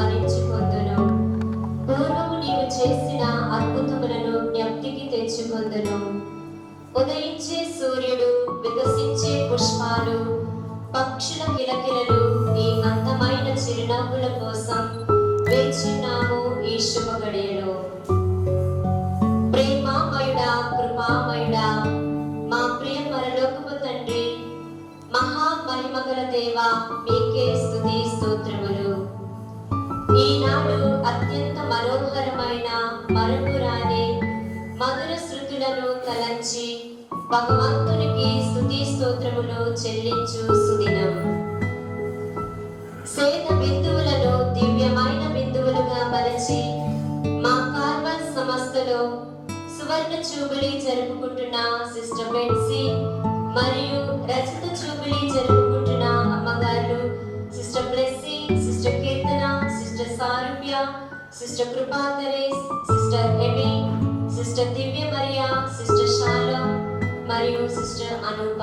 స్మరించుకొందును. పూర్వము నీవు చేసిన అద్భుతములను జ్ఞప్తికి తెచ్చుకొందును. ఉదయించే సూర్యుడు, వికసించే పుష్పాలు, పక్షుల కిలకిలలు, నీ అందమైన చిరునవ్వుల కోసం వేచున్నాము ఈ శుభ గడియలో. ప్రేమామయుడా, కృపామయుడా, మా ప్రియ పరలోకపు తండ్రి, మహామహిమగల దేవా, మీకే స్తుతి స్తోత్రములు. ఈనాడు అత్యంత మనోహరమైన మరుపురాని మధుర శృతులను తలంచి భగవంతునికి స్తుతి స్తోత్రములు చెల్లించు సుదినం. సేద బిందువులను దివ్యమైన బిందువులుగా మలచి మా కార్వల్ సంస్థలో సువర్ణ జూబిలీ జరుపుకుంటున్న సిస్టర్ బెట్సీ మరియు రజత జూబిలీ జరుపుకుంటున్న అమ్మగారు సిస్టర్ బ్లెస్సీ, సిస్టర్ కీర్తన, సిస్టర్ సారూప్య, సిస్టర్ కృపా తెరేస్, సిస్టర్ ఎమి, సిస్టర్ దివ్య మరియా, సిస్టర్ షాలో మరియు సిస్టర్ అనూప.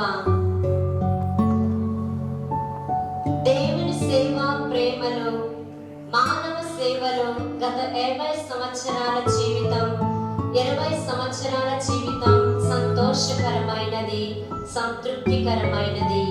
దేవుని సేవ ప్రేమలో, మానవ సేవలో గత 20 సంవత్సరాల జీవితం, 20 సంవత్సరాల జీవితం సంతోషకరమైనది, సంతృప్తికరమైనది.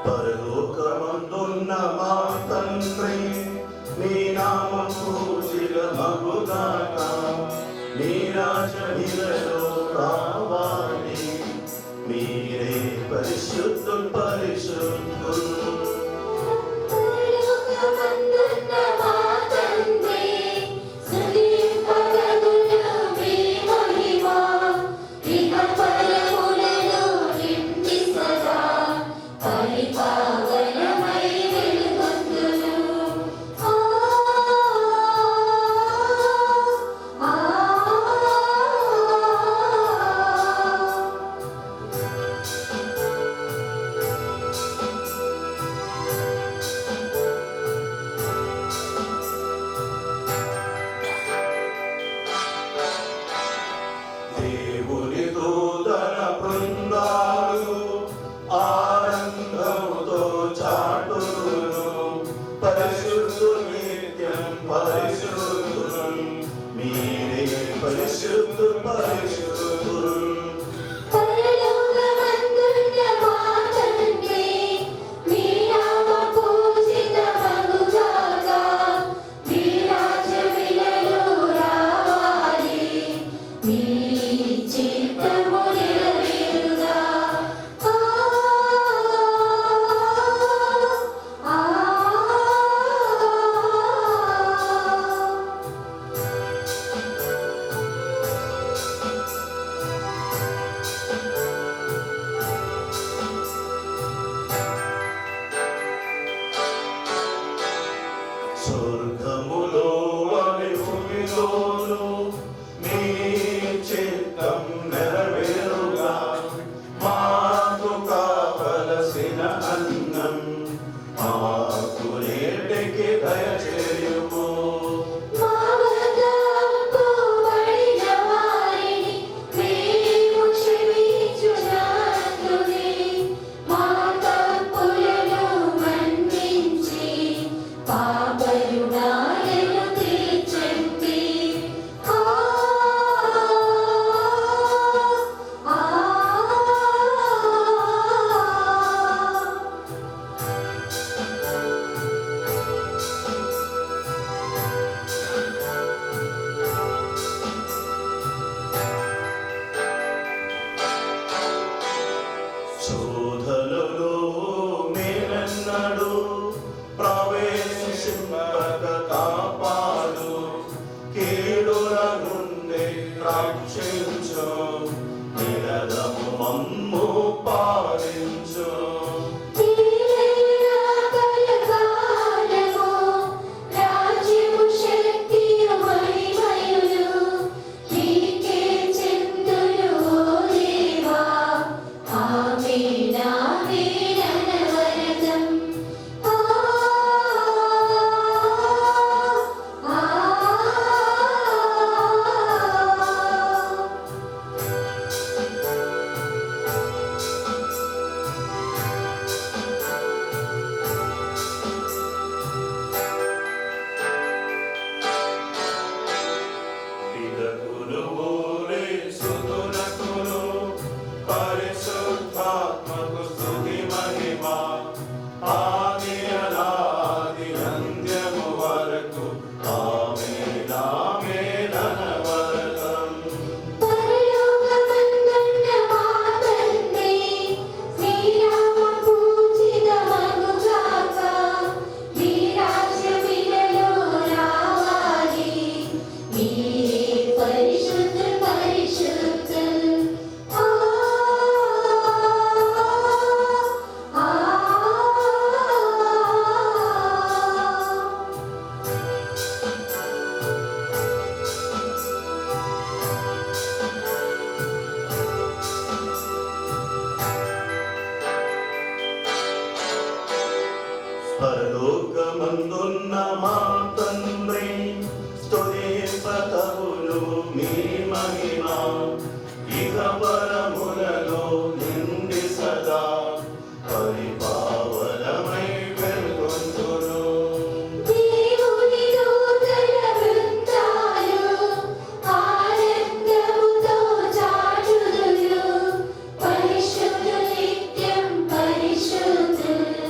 పరలోకమందున్న మా తండ్రి, నీ నామం పూజితమగుగాక, నీ రాజ్యమిలలో రావాలి, మీరే పరిశుద్ధులు పరిశుద్ధులు. దేవుని దూతల బృందాలు ఆనందముతో చాటును, పరిశుద్ధులు నిత్యం పరిశుద్ధులు, మీరే పరిశుద్ధులు పరిశుద్ధులు. స్వర్గములో అని భూమిలోను మీ చిత్తం నెరవేరుగా, మాకు కావలసిన అన్నం మాకు నేటికి దయచేయుము. శోధనలో మేలన్నడు ప్రవేశింపక కాపాడు, కీడుల నుండి రక్షించు, నిరదము మమ్ము పాలించు. పరిశుద్ధాత్మకు స్తుతి మహిమ, ఆది అనాది అంత్యము వరకు ఆమేన్ ఆమేన్ అనవరతం. పరలోకమందున్న మా తండ్రి, స్తుతింపతగును మీ మహిమ, ఇహ పరములలో నిండి సదా పరిపావనమై వెలుగొందును. పరిశుద్ధులు నిత్యం పరిశుద్ధులు.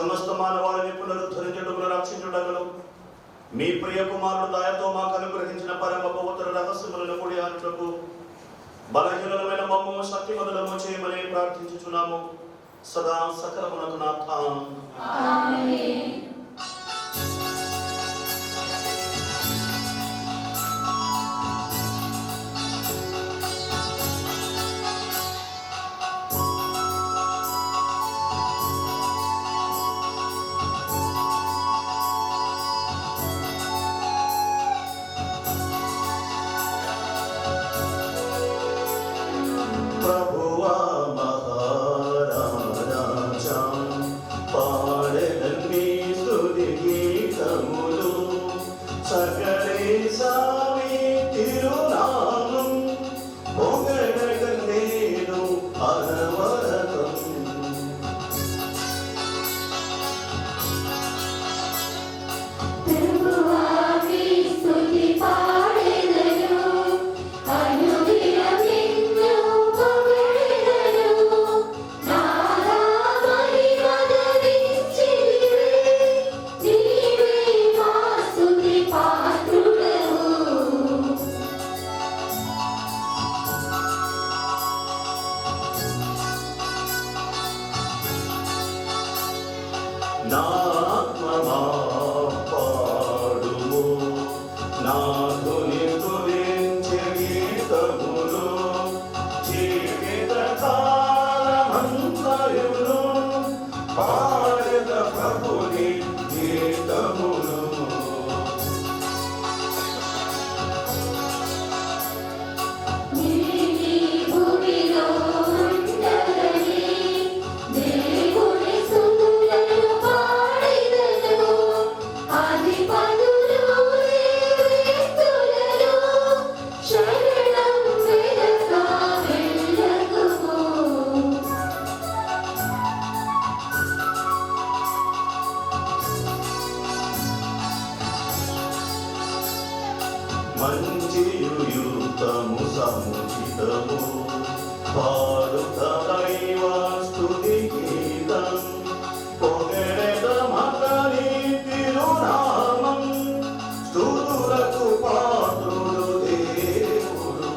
సమస్త మానవాళిని పునరుద్ధరించుటకు రక్షించుటకును మీ ప్రియ కుమారుడు దయతో మాకు అనుగ్రహించిన పరమ పవిత్ర రహస్యములను కూడి ఆనుటకు బలహీనమైన మమ్ము శక్తిమంతులము చేయమని ప్రార్థించుచున్నాము సదా సకలమునకు నాథ. ఆమేన్. ప్రభువా మహారాజా పాడెదన్ని స్తుతి గీతములు సకలేశా మీ తిరునామం పొగడగలేను అనవరతం. నా ఆత్మమా పాడుము నాథుని స్తుతించే గీతములు జీవిత కాలమంతయును పాడెద ప్రభుని గీతములు. మంచియుక్తము సముచితము పాడుత దైవ స్తుతి గీతం పొగడెద మతని తిరునామం స్తుతులకు పాత్రుడు దేవుడు.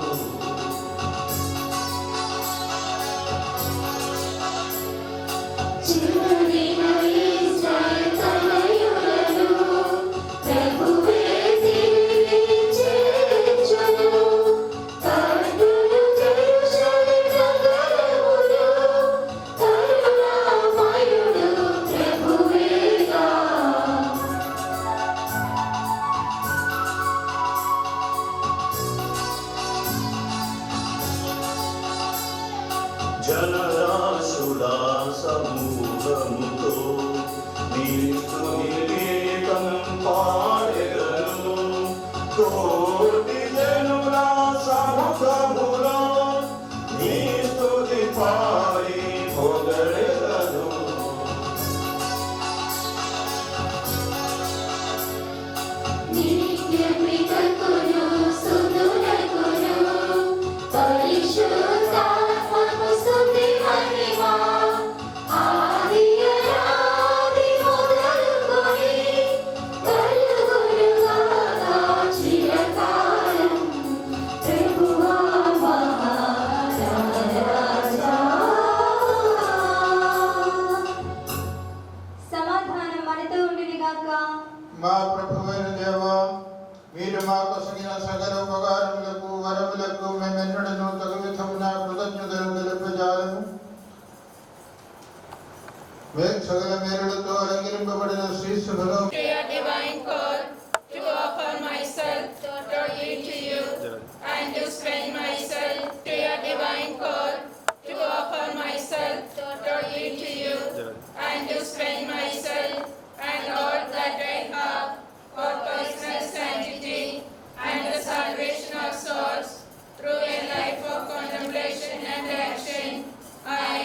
జనరాశులా సమూహముతో నీ స్తుతి గీతం పాడెదను కోటి జనుల సముఖములో నీ స్తుతి పాడి పొగడెదను. సమాధానం మనతో ఉండునుగాక. మా ప్రభువైన దేవా, మీరు మాకు సగిన సకల ఉపకారములకు వరములకు మేమెన్నడను తగు విధమున కృతజ్ఞతలు తెలుపజాలము. సకల మేలులతో అలంకరింపబడిన శ్రీశుభలో divine call to offer myself totally to you and to spend myself to your divine call to offer myself totally to you and to spend myself and all that I have for personal sanctity and the salvation of souls through a life of contemplation and action. I,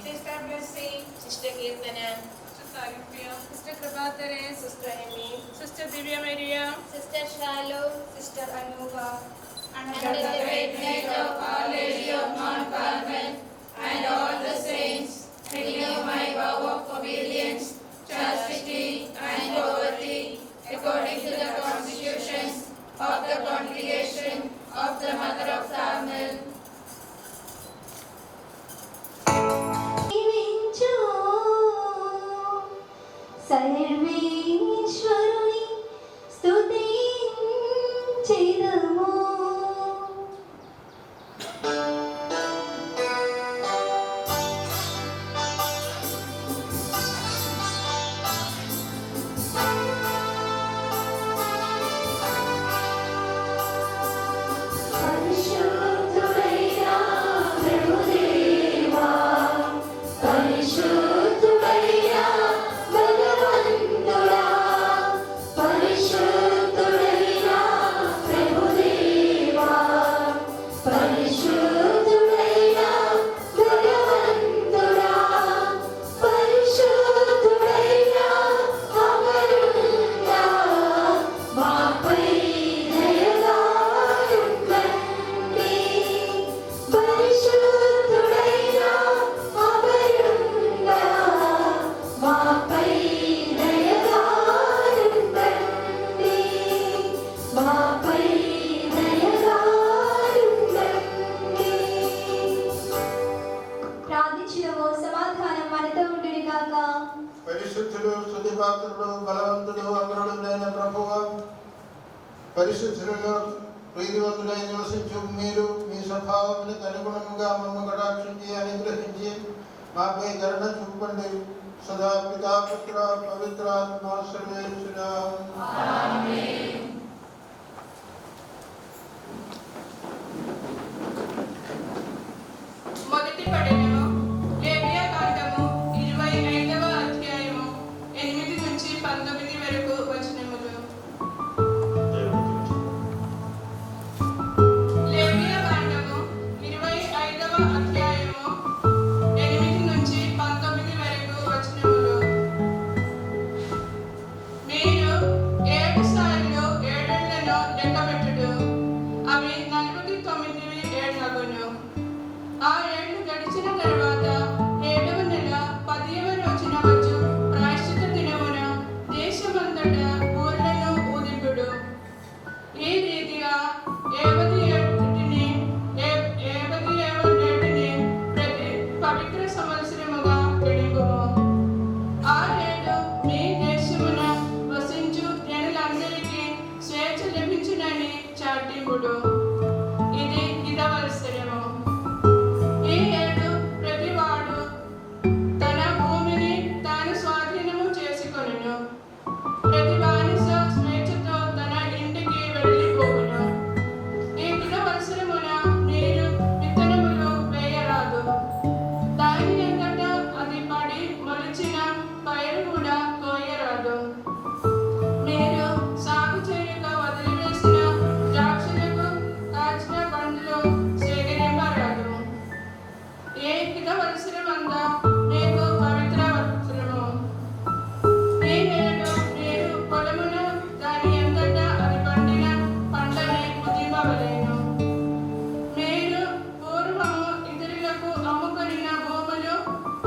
Sister Blessing, Sister Kirtana, Sister Agapia, Sister Prabhatare, Sister Amy, Sister Divya Maria, Sister Shalom, Sister Anuva, and the great night of Our Lady of Mount Carmel, and all the saints, renew my vow of obedience, chastity, and poverty, according to the constitutions of the Congregation of the Mother of Carmel. జీవించు సర్వేశ్వరుని స్తుతించెదము. పరిశుద్ధుడైన ప్రభుదేవా, పరిశుద్ధుడైన భగవంతుడా, పరిశుద్ధుడైన ప్రభుదేవా, పరిశుద్ధుడైన భగవంతుడా, పరిశుద్ధుడైన అమరుడా, మాపై దయగా ఉండండి. పరిశుద్ధుడైన అమరుడా, మాపై దయగా ఉండండి. మాపై దయగా ఉండండి. ప్రార్థించుము, సమాధానం మనతో ఉండును గాక. పరిశుద్ధుడు, స్తుతిపాత్రుడు, బలవంతుడు, అమరుడు అయిన ప్రభువా, పరిశుద్ధులలో ప్రీతివంతుడై నివసించు మీరు మీ స్వభావములకు అనుగుణముగా మమ్మ కటాక్షించి అనుగ్రహించి మాపై కరుణ చూపండి. సదా పితా పుత్ర పవిత్రాత్మ సర్వేశ్వరా. మొదటి పఠనము లేవియా కాండము 25వ అధ్యాయము 8 నుంచి 19 వరకు వచనములు. లేవియా కాండము 25వ అధ్యాయము 8 నుంచి 19 వరకు వచనములు. మీరు 7 సార్లు ఏడేళ్లను లెక్కపెట్టుడు, అవి 49 ఏళ్లగును. ఆ ఏళ్ళు గడిచిన తర్వాత 7వ నెల 10వ రోజున వచ్చు ప్రాయశ్చిత్త దినమున దేశమంతటా ఊర్లను ఊదింపుడు. ఈ రీతిగా ఏవది ఏటిని ప్రతి పవిత్ర సంవత్సరముగా గడిపుము. ఆ ఏడు మీ దేశమున వసించు జనులందరికీ స్వేచ్ఛ లభించునని చాటింపుడు. ఇది హితవత్సరము. ఈ ఏడు ప్రతివాడు తన భూమిని తాను స్వాధీనము చేసుకొనును. ప్రతి బానిస స్వేచ్ఛతో తన ఇంటికి వెళ్ళిపోవును. ఈ హితవత్సరమున మీరు విత్తనములు వేయరాదు. దాని అంతటా అది పడి మొలిచిన పైరు కూడా కోయరాదు. మీరు సాగు చేయక వదిలివేసిన ద్రాక్షలకు కాచిన పండ్లు సేకరింపరాదు. ఏ హితవత్సరమంతా మీకు పవిత్ర వత్సరము. ఈ ఏడు మీరు పొలమును దాని అంతటా అది పండిన పంటని భుజింపవలెను. మీరు పూర్వము ఇతరులకు అమ్ముకొనిన భూములు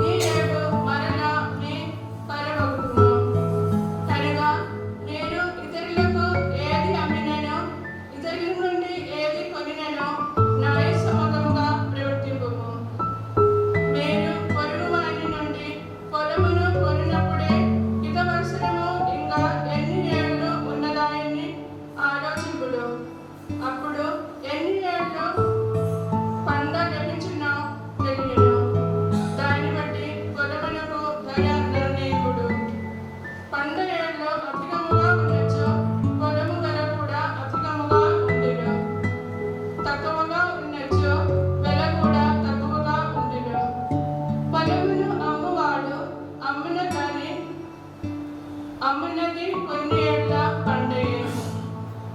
ఈ ఏడు మరలా మీ పరమగును. కనుక మీరు ఇతరులకు ఏది అమ్మిననో, ఇతరుల నుండి ఏది కొనిననో న్యాయసమ్మతముగా ప్రవర్తింపుము. మీరు పొరుగువాని నుండి పొలమును కొనినప్పుడే హితవత్సరము ఇంకా ఎన్ని ఏళ్ళు ఉన్నదాయని ఆలోచింపుడు. అప్పుడు ఎన్ని ఏళ్ళు పంట లభించునో తెలియను. దాన్ని బట్టి పొలమునకు ధర నిర్ణయింపుడు. పంట ఏళ్ళు అధికముగా ఉండొచ్చు, పొలము ధర కూడా అధికముగా ఉండును. తక్కువగా ఉండొచ్చు, వెల కూడా తక్కువగా ఉండును. పొలమును అమ్మువాడు అమ్మున కానీ అమ్మునది కొన్ని ఏళ్ల పండయే.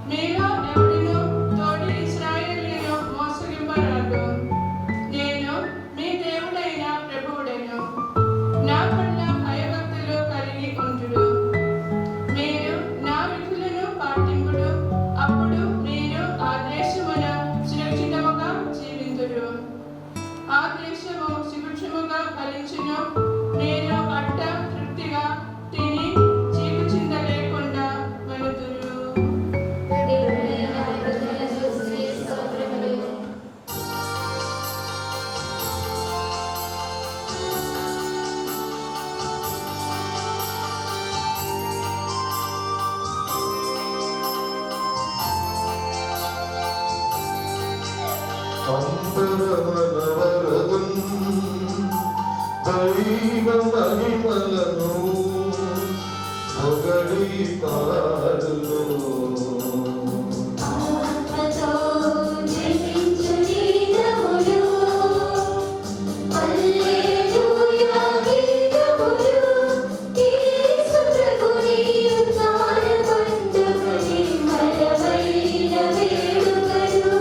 మీలో ఎవడును తోటి ఇశ్రాయేలీయులు మోసగింపరాదు. నేను మీ దేవుడైన ప్రభువుడను. నా పట్ల భయభక్తులు కలిగి ఉండుడు. మీరు నా విధులను పాటింపుడు. అప్పుడు మీరు ఆ దేశమున సురక్షితముగా జీవింతురు. ఆ దేశము సుభిక్షముగా ఫలించును. అంబరవరదన్ దైవ మహిమలను పొగడి పాడును. ఆత్మతో జయించు గీతములు, హల్లెలూయా గీతములు, యేసు ప్రభుని ఉద్ధార పండుగని బలమైన వేడుకలు,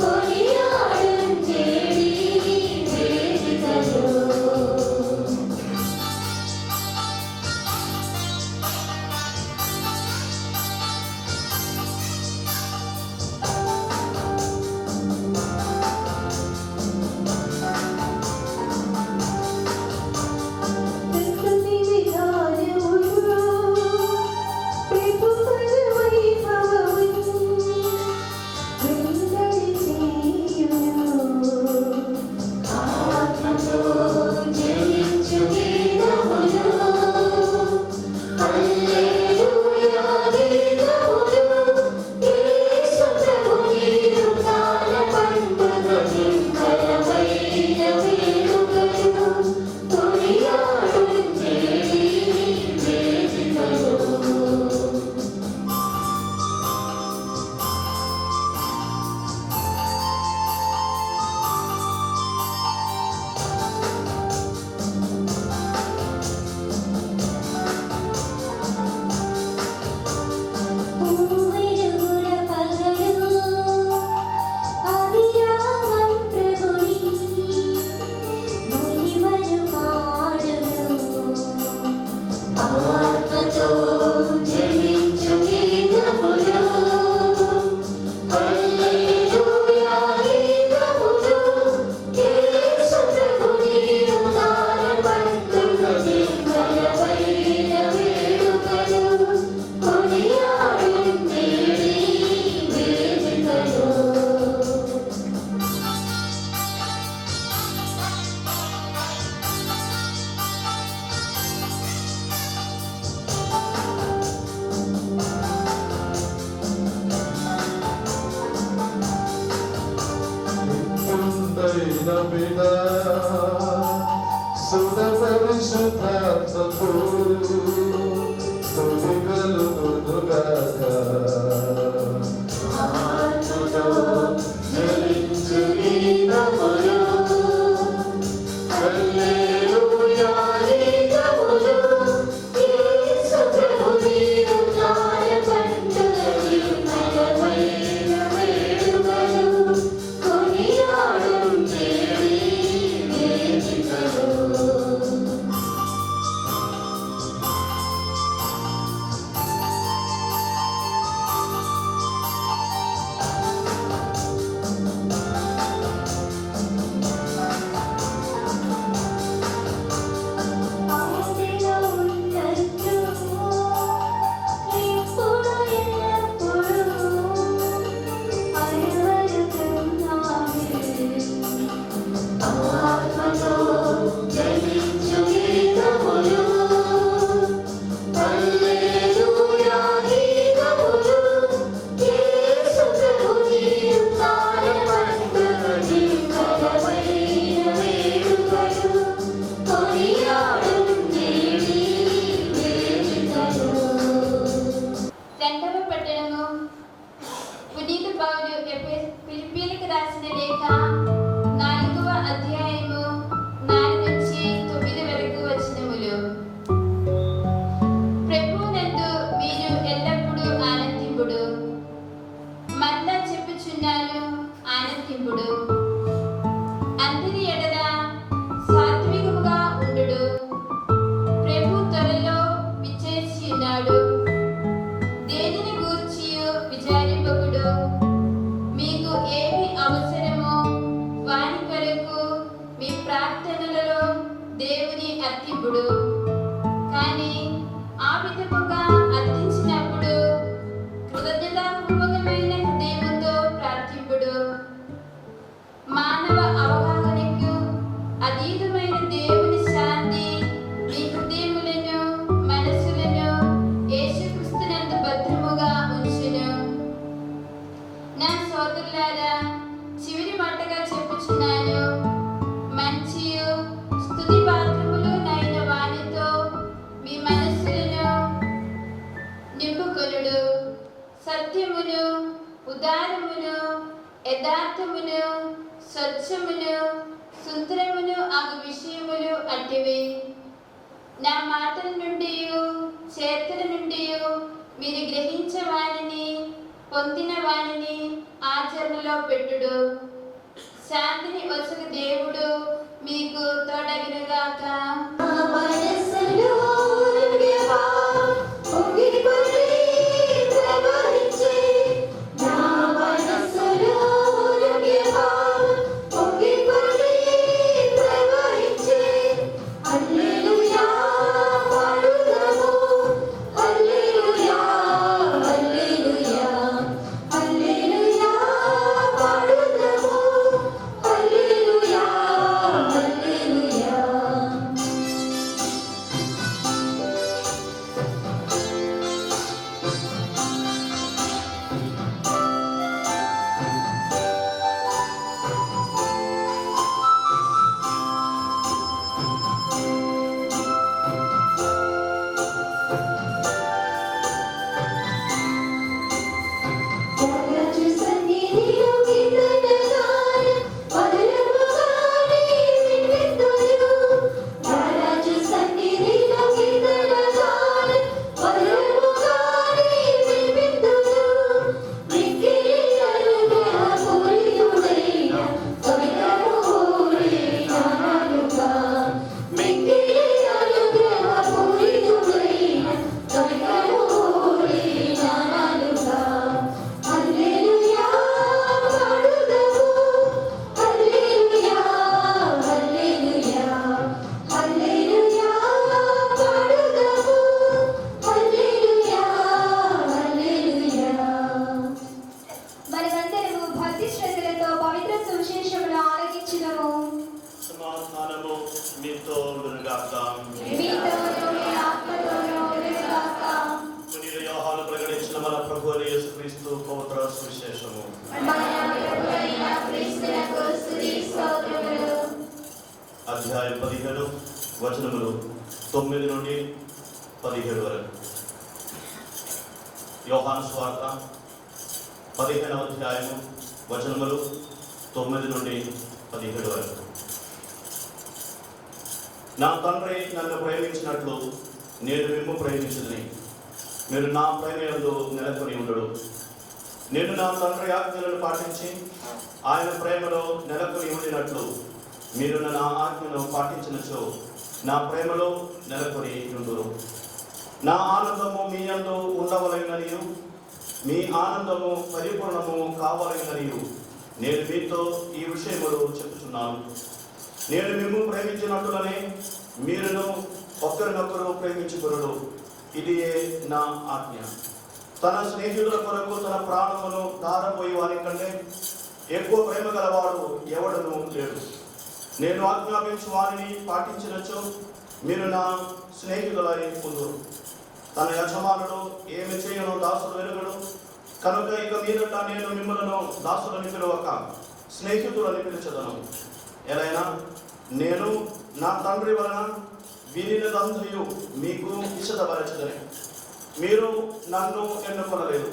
కొనియాడుంచేడి వేదికలు. ప్రకృతి విధానములు, ప్రభుపద వైభవము, వెందడి చేయును. ఆత్మతో జయించు గీతములు, హల్లెలూయా గీతములు, యేసు ప్రభుని ఉద్ధార పండుగని బలమైన వేడుకలు, కొనియాడుంచేడి వేదికలు. ఊహెరుగుల పగలు, అవిరామం ప్రభుని మహిమను పాడును. ఆత్మతో జయించు గీతములు, హల్లెలూయా గీతములు, యేసు ప్రభుని ఉద్ధార పండుగని బలమైన వేడుకలు, కొనియాడుంచేడి వేదికలు. నిత్యుండైన పితా సుత పరిశుద్ధాత్మకు స్తుతి కలుగునుగాక. ఆత్మతో జయించు గీతములు, హల్లెలూయా గీతములు, యేసు ప్రభుని ఉద్ధార పండుగని బలమైన వేడుకలు, కొనియాడుంచేడి వేదికలు. ఆదిలో ఉన్నట్టు ఇప్పుడు ఎల్లప్పుడూ అరువరుకున్నావే. ఆత్మతో జయించు గీతములు, హల్లెలూయా గీతములు, యేసు ప్రభుని ఉద్ధార పండుగని బలమైన వేడుకలు, కొనియాడుంచేడి వేదికలు. రెండవ పట్టణము పునీత పౌలు ఫిలిప్పీలకు రాసిన లేఖ 4వ అధ్యాయము 4 నుంచి 9 వరకు వచనములు. ప్రభువునందు మీరు ఎల్లప్పుడూ ఆనందింపుడు. మరలా చెప్పుచున్నాను, ఆనందింపుడు. అందరి ఎడల సాత్వికముగా ఉండుడు. ప్రభు త్వరలో విచ్చేసి ఉన్నాడు. దేనిని గూర్చియు విచారింపకుడు. మీకు ఏమి అవసరమో వాని కొరకు మీ ప్రార్థనలలో దేవుని అర్పింపుడు. కానీ ఆ విధముగా అర్థించినప్పుడు కృతజ్ఞతాపూర్వకమైన హృదయముతో ప్రార్థింపుడు. మానవ అవగాహనకు అతీతమైన దేవుని శాంతి మీ హృదయములను మనసులను యేసుక్రీస్తునందు భద్రముగా ఉంచును. నా సోదరులారా, చివరి మాటగా సత్యమును, ఉదారమును, యథార్థమును, స్వచ్ఛమును, సుందరమును అగు విషయములు అట్టివి. నా మాటల నుండి చేతుల నుండి మీరు గ్రహించే వారిని, పొందిన వారిని ఆచరణలో పెట్టుడు. శాంతిని వచ్చుకు దేవుడు మీకు తోడగినగాక. అధ్యాయం 17 వచనములు 9 నుండి 17 వరకు. యోహాను సువార్త 15వ అధ్యాయము వచనములు 9 నుండి 17 వరకు. నా తండ్రి నన్ను ప్రేమించినట్లు నేను మిమ్ము ప్రేమించుదని మీరు నా ప్రేమయందు నెలకొని ఉండడు. నేను నా తండ్రి ఆజ్ఞలను పాటించి ఆయన ప్రేమలో నెలకొని ఉండినట్లు మీరు నా ఆజ్ఞను పాటించినచో నా ప్రేమలో నెలకొని ఉండురు. నా ఆనందము మీ యందు ఉండవలెననియు మీ ఆనందము పరిపూర్ణము కావాలెననియు నేను మీతో ఈ విషయములు చెప్పుచున్నాను. నేను మిమ్ము ప్రేమించినట్లుగానే మీరును ఒకరినొకరు ప్రేమించుకొనుడు. ఇది నా ఆజ్ఞ. తన స్నేహితుల కొరకు తన ప్రాణమును ధారపోయి వారి కంటే ఎక్కువ ప్రేమ గలవాడు ఎవడను లేడు. నేను ఆజ్ఞాపించు వారిని పాటించినచో మీరు నా స్నేహితులై ఉందురు. తన యజమానుడు ఏమి చేయను దాసుడు ఎరుగడు. కనుక ఇక మీదట నేను మిమ్మలను దాసులని పిలవక స్నేహితులని పిలిచెదను. ఎలైనా నేను నా తండ్రి వలన వినినదంతయు మీకు విశదపరచదని. మీరు నన్ను ఎన్నుకొనలేదు,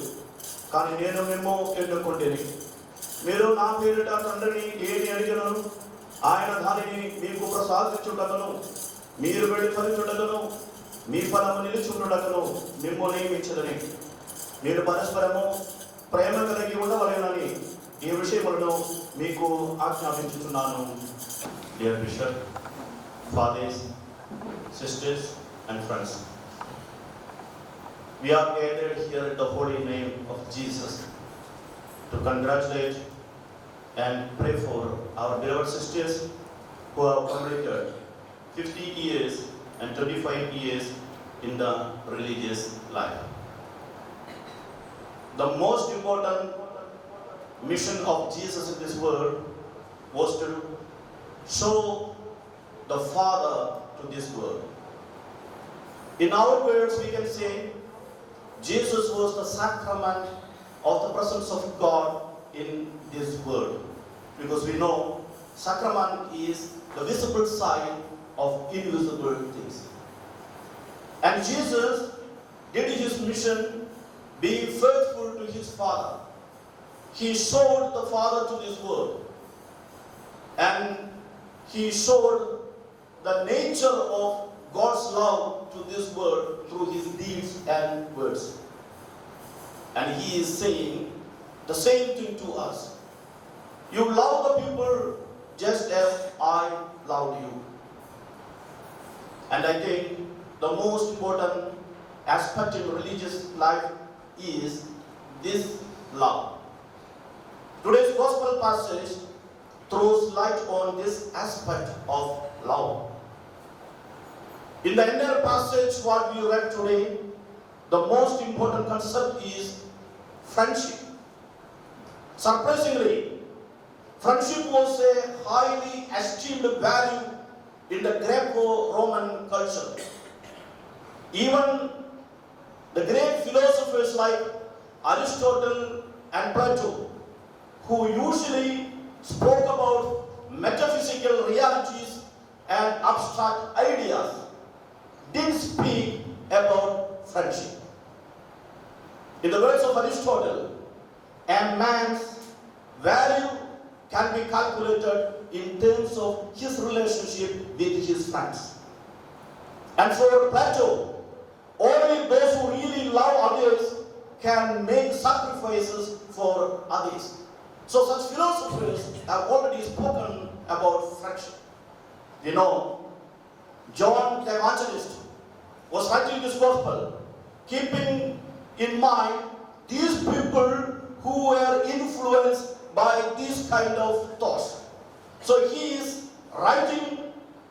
కానీ నేను మిమ్ము ఎన్నుకొంటిని. మీరు నా పేరిట తండ్రిని ఏమి అడిగినను ఆయన దానిని మీకు ప్రసాదించుటకును మీరు వెళ్ళి ఫలించుటకును మీ ఫలము నిలుచుండుటకును మిమ్ము నియమించదని. మీరు పరస్పరము ప్రేమ కలిగి ఉండవలేనని ఈ విషయములను మీకు ఆజ్ఞాపించుచున్నాను. Dear Bishop, fathers, sisters and friends, we are gathered here at the holy name of Jesus to congratulate and pray for our beloved sisters who have completed 50 years and 25 years in the religious life. The most important mission of Jesus in this world was to show the Father to this world. In our words we can say Jesus was the sacrament of the presence of God in this world, because we know sacrament is the visible sign of invisible things. And Jesus did his mission be faithful to his Father. He showed the Father to this world, and he showed the nature of God's love to this world through his deeds and words. And he is saying the same thing to us. You love the people just as I loved you. And I think the most important aspect in religious life is this love. Today's gospel passage throws light on this aspect of love. In the entire passage what we read today, the most important concept is friendship. Surprisingly, friendship was a highly esteemed value in the Greco-Roman culture. Even the great philosophers like Aristotle and Plato, who usually spoke about metaphysical realities and abstract ideas, did speak about friendship. In the words of Aristotle, a man's value can be calculated in terms of his relationship with his friends. And for Plato, only those who really love others can make sacrifices for others. So such philosophers have already spoken about friendship. You know, John the Evangelist was writing this gospel, keeping in mind these people who were influenced by these kind of thoughts. So he is writing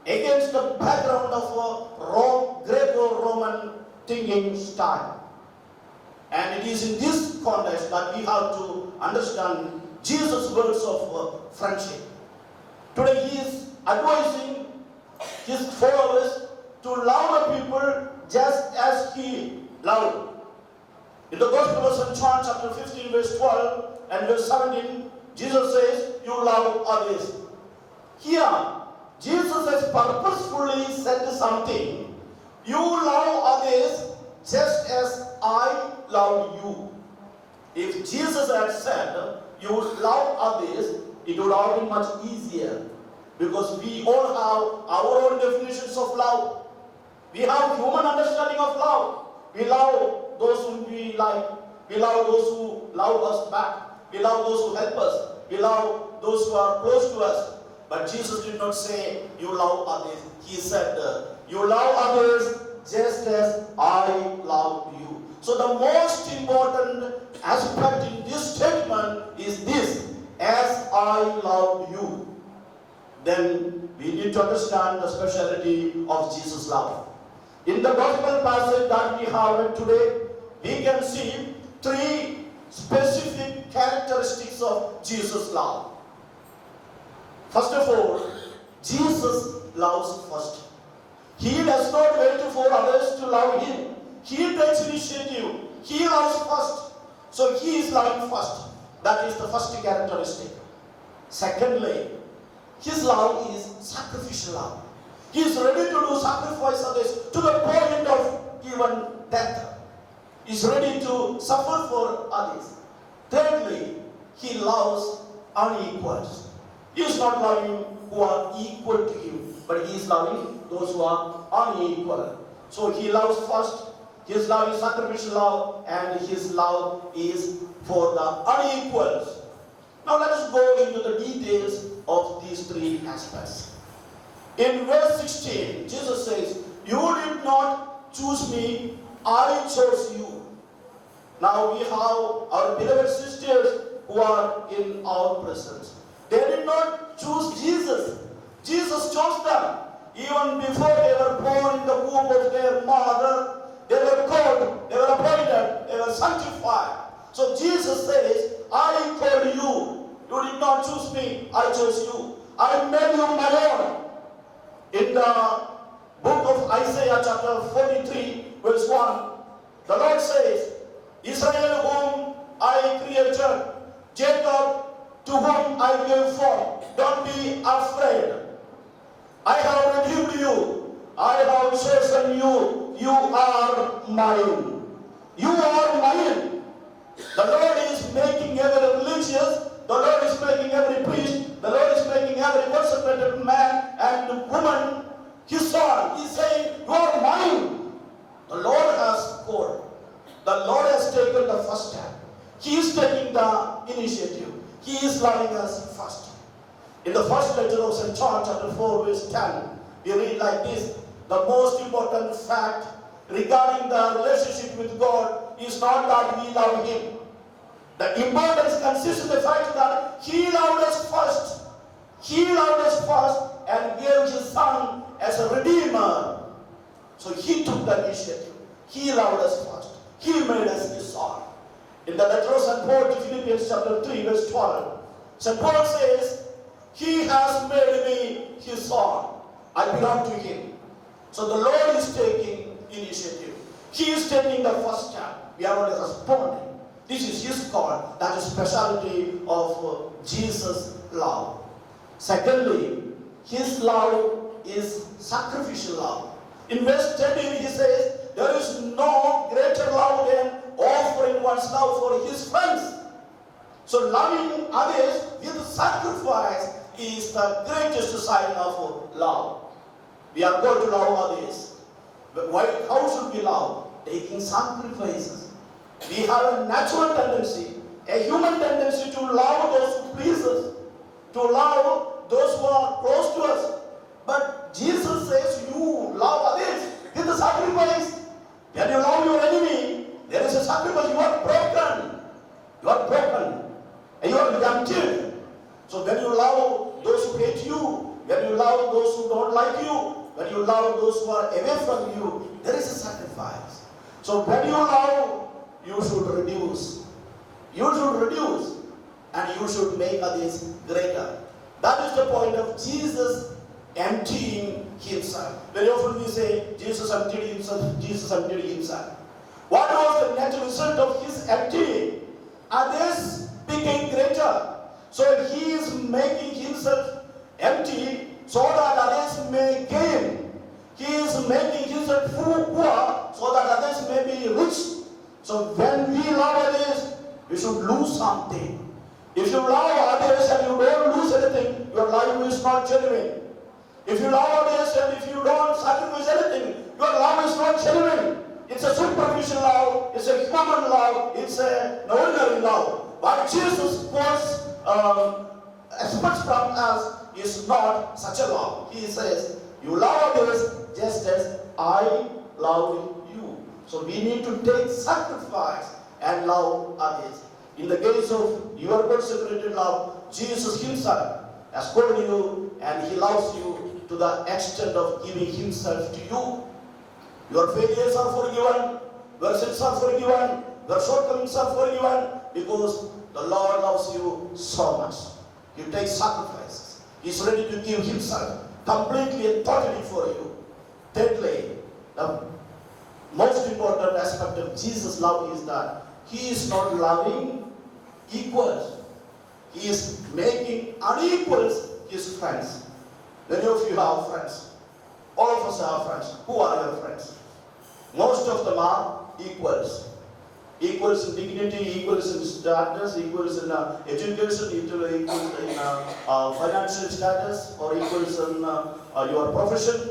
against the background of a Greco-Roman thinking style. And it is in this context that we have to understand Jesus' words of friendship. Today he is advising his followers to love the people just as he loved. In the Gospel of St. John chapter 15 verse 12 and verse 17, Jesus says, you love others. Here, Jesus has purposefully said something. You love others just as I love you. If Jesus had said, you love others, it would have been much easier. Because we all have our own definitions of love. We have human understanding of love. We love those whom we like. We love those who love us back. We love those who help us. We love those who are close to us. But Jesus did not say, you love others. He said, you love others just as I love you. So the most important aspect in this statement is this, as I love you. Then we need to understand the speciality of Jesus' love. In the gospel passage that we have read today, we can see three specific characteristics of Jesus' love. First of all, Jesus loves first. He does not wait for others to love him. He takes initiative. He loves first. So he is loving first. That is the first characteristic. Secondly, his love is sacrificial love. He is ready to do sacrifice others to the point of even death. He is ready to suffer for others. Thirdly, he loves unequals. He is not loving who are equal to him, but he is loving those who are unequal. So he loves first. His love is sacrificial love, and his love is for the unequals. Now let us go into the details of these three aspects. In verse 16, Jesus says, you did not choose me, I chose you. Now we have our beloved sisters who are in our presence. They did not choose Jesus. Jesus chose them. Even before they were born in the womb of their mother, they were called, they were appointed, they were sanctified. So Jesus says, I called you. You did not choose me, I chose you. I made you my own. In the book of Isaiah chapter 43 verse 1, the Lord says, Israel whom I created, Jacob to whom I gave form, don't be afraid. I have redeemed you. I have chosen you. You are mine. You are mine. The Lord is making every religious, the Lord is making every priest, the Lord is making every consecrated man and woman his son. He is saying, you are mine. The Lord has called. The Lord has taken the first step. He is taking the initiative. He is loving us first. In the first letter of St. John chapter 4 verse 10, we read like this: the most important fact regarding the relationship with God is not that we love Him. The importance consists in the fact that He loved us first. He loved us first and gave His Son as a Redeemer. So He took the initiative. He loved us first. He made us His son. In the letter of St. Paul to Philippians chapter 3 verse 12, St. Paul says, He has made me His son. I belong to Him. So the Lord is taking initiative. He is taking the first step. We are only responding. This is His call. That is speciality of Jesus' love. Secondly, His love is sacrificial love. In verse 13 He says, there is no greater love than offering one's love for his friends. So loving others with sacrifice is the greatest sign of love. We are going to love others. But how should we love? Taking sacrifices. We have a natural tendency, a human tendency to love those who please us, to love those who are close to us. But Jesus says you love others with the sacrifice. When you love your enemy, there is a sacrifice. You are broken. You are broken. And you are emptied. So when you love those who hate you, when you love those who don't like you, when you love those who are away from you, there is a sacrifice. So when you love, you should reduce. You should reduce. And you should make others greater. That is the point of Jesus emptying Himself. Very often we say, Jesus emptied Himself, Jesus emptied Himself. What was the natural result of His emptying? Others became greater. So He is making Himself empty so that others may gain. He is making Himself poor so that others may be rich. So when we love others, we should lose something. If you love others and you don't lose anything, your life is not genuine. If you love others and if you don't sacrifice anything, your love is not genuine. It's a superficial love, it's a human love, it's an ordinary love. What Jesus expects from us is not such a love. He says, you love others just as I loved you. So we need to take sacrifice and love others. In the case of your consecrated love, Jesus Himself has called you and He loves you to the extent of giving Himself to you. Your failures are forgiven, your sins are forgiven, your shortcomings are forgiven, because the Lord loves you so much. He takes sacrifices. He is ready to give Himself completely and totally for you. Thirdly, the most important aspect of Jesus' love is that He is not loving equals. He is making unequals His friends. Many of you have friends. All of us have friends. Who are your friends? Most of them are equals. Equals in dignity, equals in status, equals in education, equals in financial status, or equals in your profession.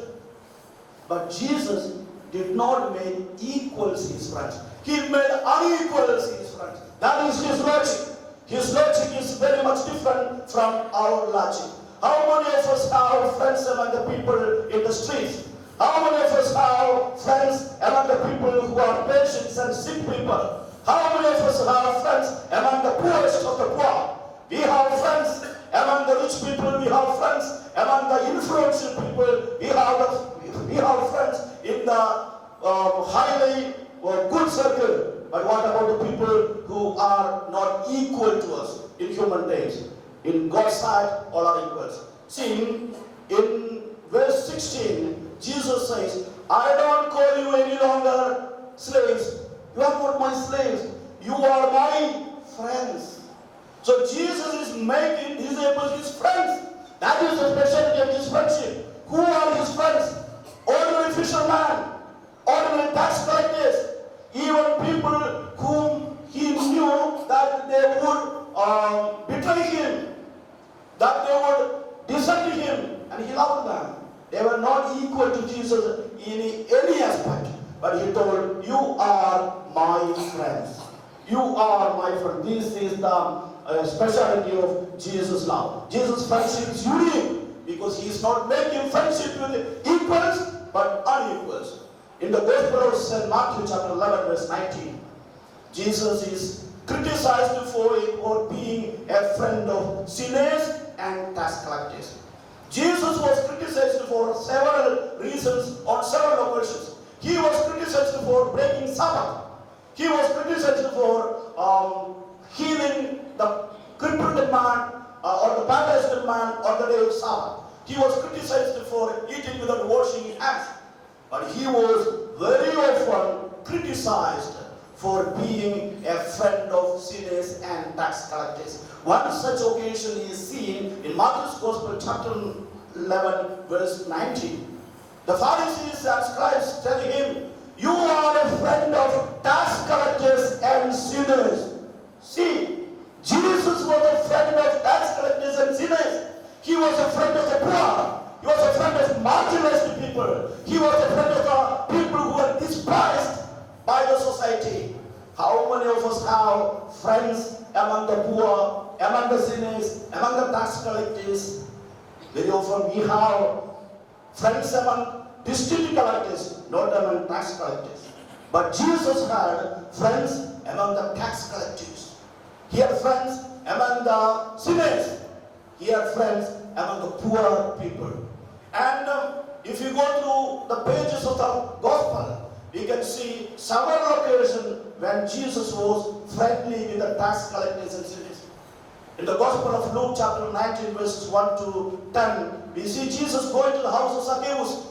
But Jesus did not make equals His friends. He made unequals His friends. That is His logic. His logic is very much different from our logic. How many of us have friends among the people in the streets? How many of us have friends among the people who are patients and sick people? How many of us have friends among the poorest of the poor? We have friends among the rich people. We have friends among the influential people. We have friends in the highly good circle. But what about the people who are not equal to us in human days? In God's sight, all are equals. See, in verse 16, Jesus says, I don't call you any longer slaves. You are not my slaves. You are my friends. So Jesus is making His disciples His friends. That is the specialty of His friendship. Who are His friends? Ordinary fishermen, ordinary tax collectors, even people whom He knew he told, you are my friends. You are my friend. This is the speciality of Jesus' love. Jesus' friendship is unique because he is not making friendship with equals but unequals. In the Gospel of St. Matthew chapter 11 verse 19, Jesus is criticized for being a friend of sinners and tax collectors. Jesus was criticized for several reasons on several occasions. He was criticized for breaking Sabbath. He was criticized for healing the crippled man or the paralyzed man on the day of Sabbath. He was criticized for eating without washing his hands. But he was very often criticized for being a friend of sinners and tax collectors. One such occasion is seen in Matthew's Gospel chapter 11 verse 19. The Pharisees and scribes tell him, you are a friend of tax collectors and sinners. See, Jesus was a friend of tax collectors and sinners. He was a friend of the poor. He was a friend of marginalized people. He was a friend of the people who were despised by the society. How many of us have friends among the poor, among the sinners, among the tax collectors? Very often we have friends among district collectors, not among tax collectors. But Jesus had friends among the tax collectors. He had friends among the sinners. He had friends among the poor people. And if you go through the pages of the Gospel, we can see several occasions when Jesus was friendly with the tax collectors and sinners. In the Gospel of Luke chapter 19 verses 1 to 10, we see Jesus going to the house of Zacchaeus.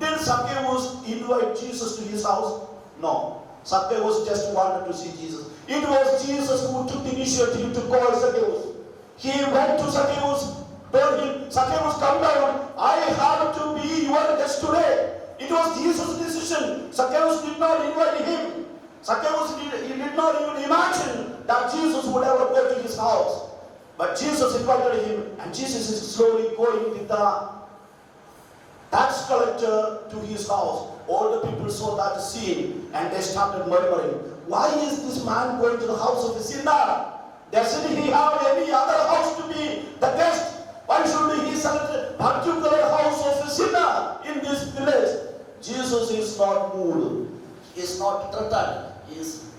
Did Zacchaeus invite Jesus to his house? No. Zacchaeus just wanted to see Jesus. It was Jesus who took the initiative to call Zacchaeus. He went to Zacchaeus, told him, Zacchaeus, come down. I have to be your guest today. It was Jesus' decision. Zacchaeus did not invite him. Zacchaeus did not even imagine that Jesus would ever go to his house. But Jesus invited him, and Jesus is slowly going with the tax collector to his house. All the people saw that scene and they started murmuring, why is this man going to the house of a sinner? Doesn't he have any other house to be the guest? Why should he select a particular house of a sinner in this village? Jesus is not moved. He is not threatened. He is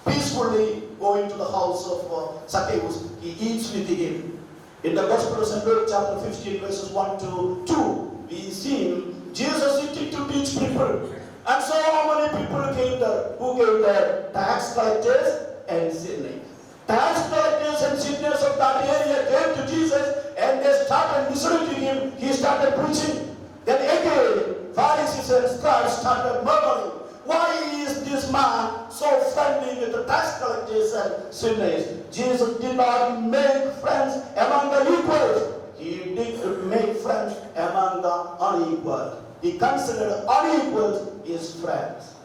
peacefully going to the house of Zacchaeus. He eats with him. In the Gospel of St. Luke chapter 15 verses 1 to 2, we see Jesus sitting to teach people. And so many people came there. Who came there? Tax collectors and sinners. Tax collectors and sinners of that area came to Jesus and they started listening to him. He started preaching. Then again, Pharisees and scribes started murmuring. Why is this man so friendly with the tax collectors and sinners? Jesus did not make friends among the equals. He did make friends among the unequal. He considered unequals his friends.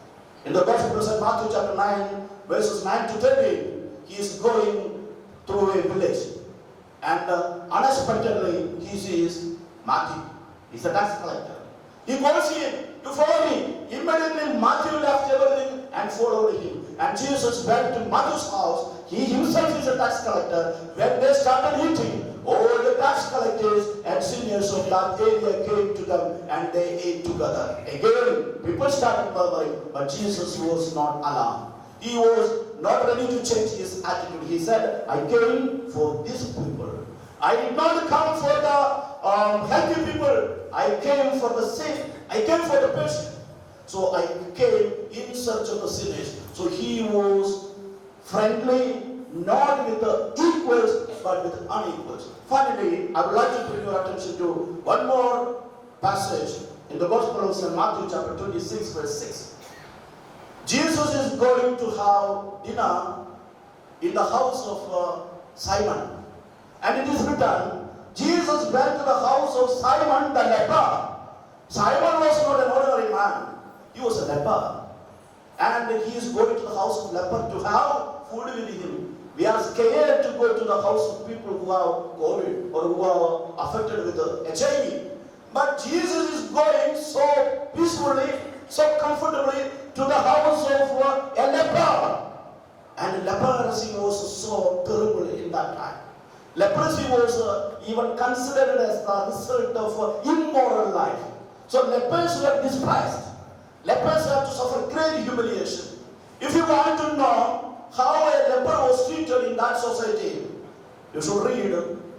In the Gospel of St. Matthew chapter 9, verses 9 to 13, he is going through a village. And unexpectedly, he sees Matthew. He's a tax collector. He calls him to follow me. Immediately, Matthew left everything and followed him. And Jesus went to Matthew's house. He himself is a tax collector. When they started eating, all the tax collectors and sinners of that area came to them and they ate together. Again, people started murmuring, but Jesus was not alarmed. He was not ready to change his attitude. He said, I came for these people. I did not come for the healthy people. I came for the sick. I came for the patient. So I came in search of the sinners. So he was friendly, not with the equals, but with the unequals. Finally, I would like to bring your attention to one more passage in the Gospel of St. Matthew chapter 26 verse 6. Jesus is going to have dinner in the house of Simon. And it is written, Jesus went to the house of Simon the leper. Simon was not an ordinary man. He was a leper. And he is going to the house of leper to have food with him. We are scared to go to the house of people who have COVID or who are affected with HIV. But Jesus is going so peacefully, so comfortably to the house of a leper. And leprosy was so terrible in that time. Leprosy was even considered as the result of immoral life. So lepers were despised. Lepers had to suffer great humiliation. If you want to know how a leper was treated in that society, you should read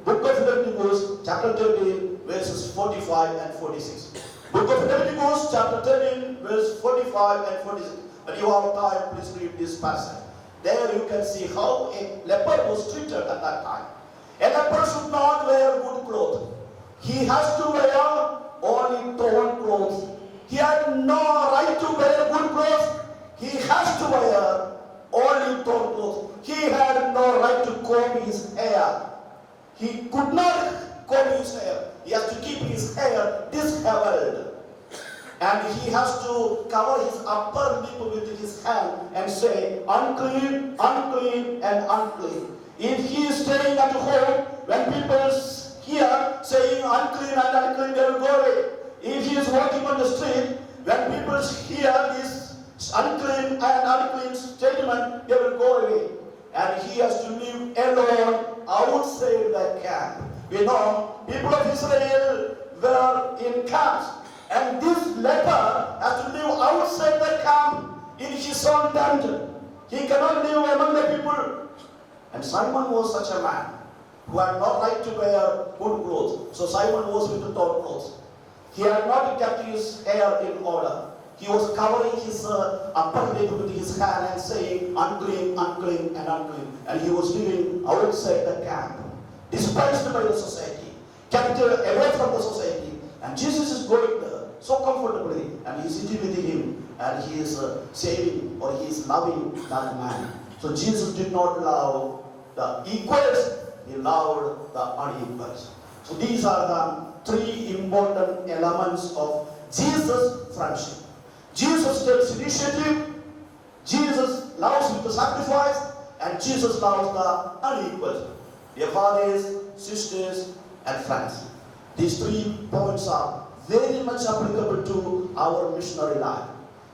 Book of Leviticus chapter 13 verses 45 and 46. Book of Leviticus chapter 13 verse 45 and 46. When you have time, please read this passage. There you can see how a leper was treated at that time. A leper should not wear good clothes. He has to wear only torn clothes. He had no right to wear good clothes. He has to wear only torn clothes. He had no right to comb his hair. He could not comb his hair. He has to keep his hair disheveled. And he has to cover his upper lip with his hand and say, unclean, unclean, and unclean. If he is staying at home, when people hear saying unclean and unclean, they will go away. If he is walking on the street, when people hear this unclean and unclean statement, they will go away. And he has to live alone outside the camp. We know people of Israel were in camps. And this leper has to live outside the camp in his own tent. He cannot live among the people. And Simon was such a man who had no right to wear good clothes. So Simon was with the torn clothes. He had not kept his hair in order. He was covering his upper lip with his hand and saying, unclean, unclean, and unclean. And he was living outside the camp, despised by the society, kept away from the society. And Jesus is going there so comfortably, and he is sitting with him, and he is saving, or he is loving that man. So Jesus did not love the equals, he loved the unequals. So these are the three important elements of Jesus' friendship. Jesus takes initiative, Jesus loves with the sacrifice, and Jesus loves the unequals. Dear fathers, sisters, and friends. These 3 points are very much applicable to our missionary life,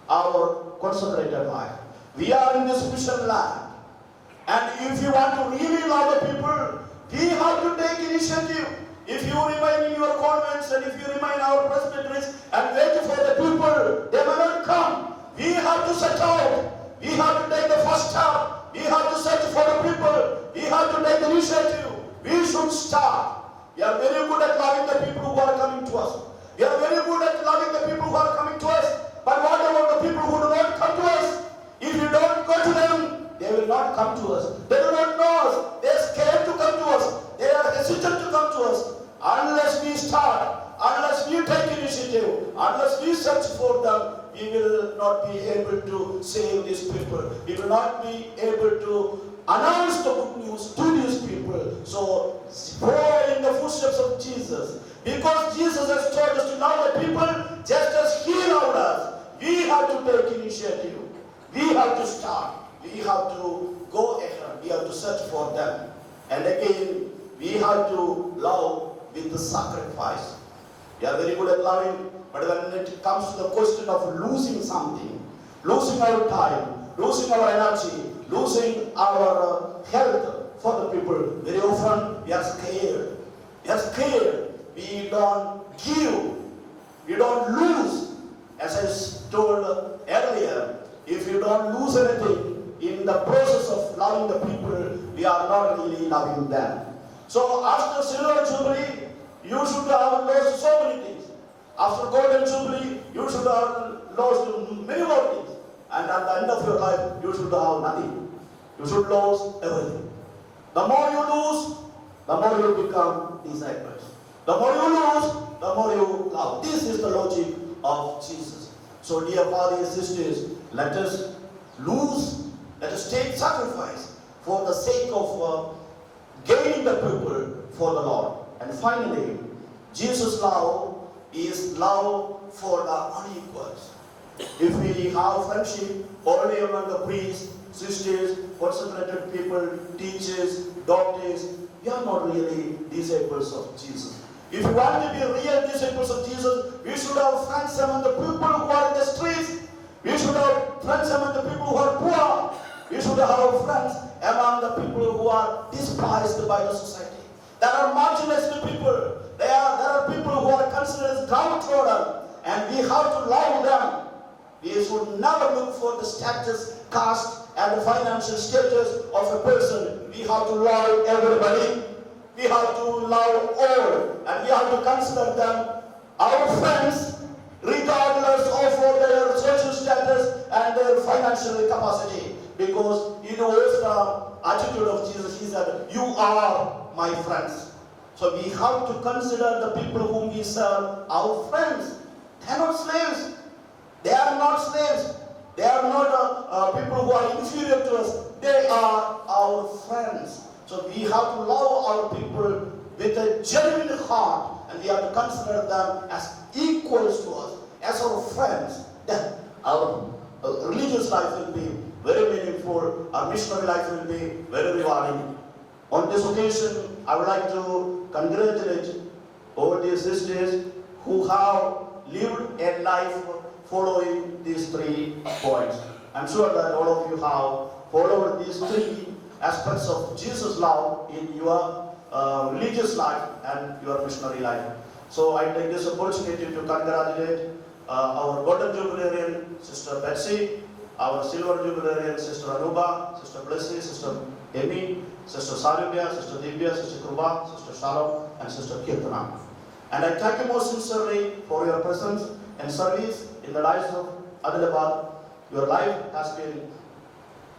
our consecrated life. We are in this mission land. And if you want to really love the people, we have to take initiative. If you remain in your convents and if you remain our presbyteries and wait for the people, they will not come. We have to set out. We have to take the first step. We have to search for the people. We have to take initiative. We should start. We are very good at loving the people who are coming to us. We are very good at loving the people who are coming to us. But what about the people who do not come to us? If you don't go to them, they will not come to us. They do not know us. They are scared to come to us. They are hesitant to come to us. Unless we start, unless we take initiative, unless we search for them, we will not be able to save these people. We will not be able to announce the good news to these people. So follow in the footsteps of Jesus. Because Jesus has told us to love the people just as He loved us. We have to take initiative. We have to start. We have to go ahead. We have to search for them. And again, we have to love with the sacrifice. We are very good at loving, but when it comes to the question of losing something, losing our time, losing our energy, losing our health for the people, very often we are scared. We are scared. We don't give. We don't lose. As I told earlier, if you don't lose anything in the process of loving the people, we are not really loving them. So after Silver Jubilee, you should have lost so many things. After Golden Jubilee, you should have lost many more things. And at the end of your life, you should have nothing. You should lose everything. The more you lose, the more you become disciples. The more you lose, the more you love. This is the logic of Jesus. So dear brothers and sisters, let us lose, let us take sacrifice for the sake of gaining the people for the Lord. And finally, Jesus' love is love for the unequals. If we have friendship only among the priests, sisters, consecrated people, teachers, doctors, we are not really disciples of Jesus. If we want to be real disciples of Jesus, we should have friends among the people who are in the streets. We should have friends among the people who are poor. We should have friends among the people who are despised by the society. There are marginalized people. There are people who are considered as downtrodden, and we have to love them. We should never look for the status, caste, and the financial status of a person. We have to love everybody. We have to love all, and we have to consider them our friends, regardless of their social status and their financial capacity. Because he knows the attitude of Jesus. He said, "You are my friends." So we have to consider the people whom we serve our friends. They are not slaves. They are not slaves. They are not people who are inferior to us. They are our friends. So we have to love our people with a genuine heart, and we have to consider them as equals to us, as our friends. Then our religious life will be very meaningful. Our missionary life will be very rewarding. On this occasion, I would like to congratulate all these sisters who have lived a life following these 3 points. I'm sure that all of you have followed these 3 aspects of Jesus' love in your religious life and your missionary life. So I take this opportunity to congratulate our golden jubilarian, Sister Betsy, our silver jubilarian, Sister Anuba, Sister Blessy, Sister Amy, Sister Salubya, Sister Divya, Sister Kruba, Sister Shalom, and Sister Kirtana. And I thank you most sincerely for your presence and service in the lives of Adilabad. Your life has been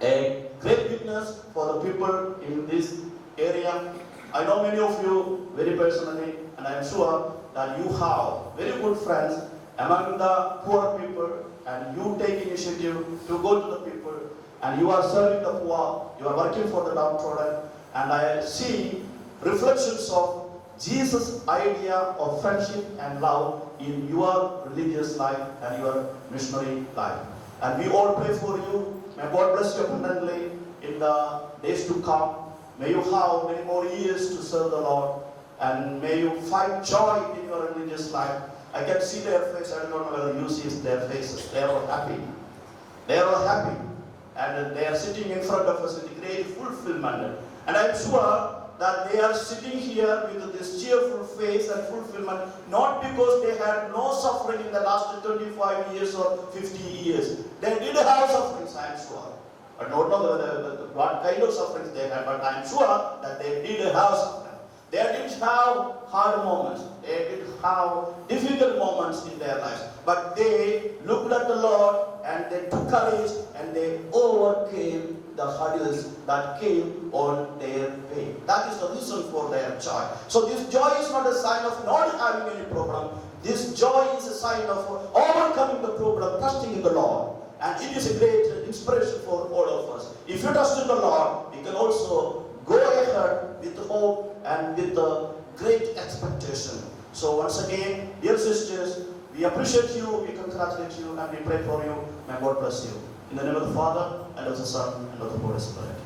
a great witness for the people in this area. I know many of you very personally, and I am sure that you have very good friends among the poor people, and you take initiative to go to the people, and you are serving the poor, you are working for the downtrodden, and I see reflections of Jesus' idea of friendship and love in your religious life and your missionary life. And we all pray for you. May God bless you abundantly in the days to come. May you have many more years to serve the Lord, and may you find joy in your religious life. I can see their face. I don't know whether you see their faces. They are all happy. They are all happy, and they are sitting in front of us with great fulfillment. And I am sure that they are sitting here with this cheerful face and fulfillment, not because they had no suffering in the last 25 years or 50 years. They did have sufferings, I am sure. I don't know what kind of sufferings they had, but I am sure that they did have suffering. They did have hard moments. They did have difficult moments in their lives. But they looked at the Lord, and they took courage, and they overcame the hurdles that came on their way. That is the reason for their joy. So this joy is not a sign of not having any problem. This joy is a sign of overcoming the problem, trusting in the Lord. And it is a great inspiration for all of us. If you trust in the Lord, you can also go ahead with hope and with a great expectation. So once again, dear sisters, we appreciate you, we congratulate you, and we pray for you. May God bless you. In the name of the Father, and of the Son, and of the Holy Spirit.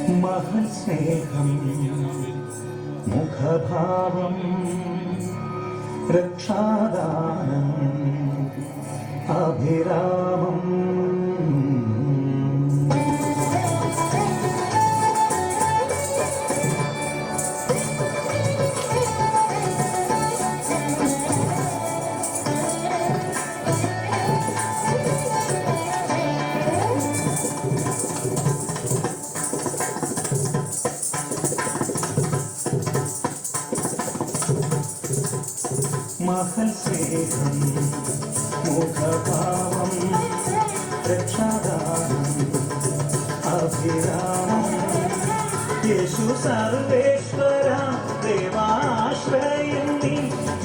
महत्स्नेहं मुखभावं रक्षादानम् अभिरामम् महत्स्नेहं मुखभावं रक्षादानम् अभिरामम् येषु सर्वेश्वरा देवाश्रयन्ति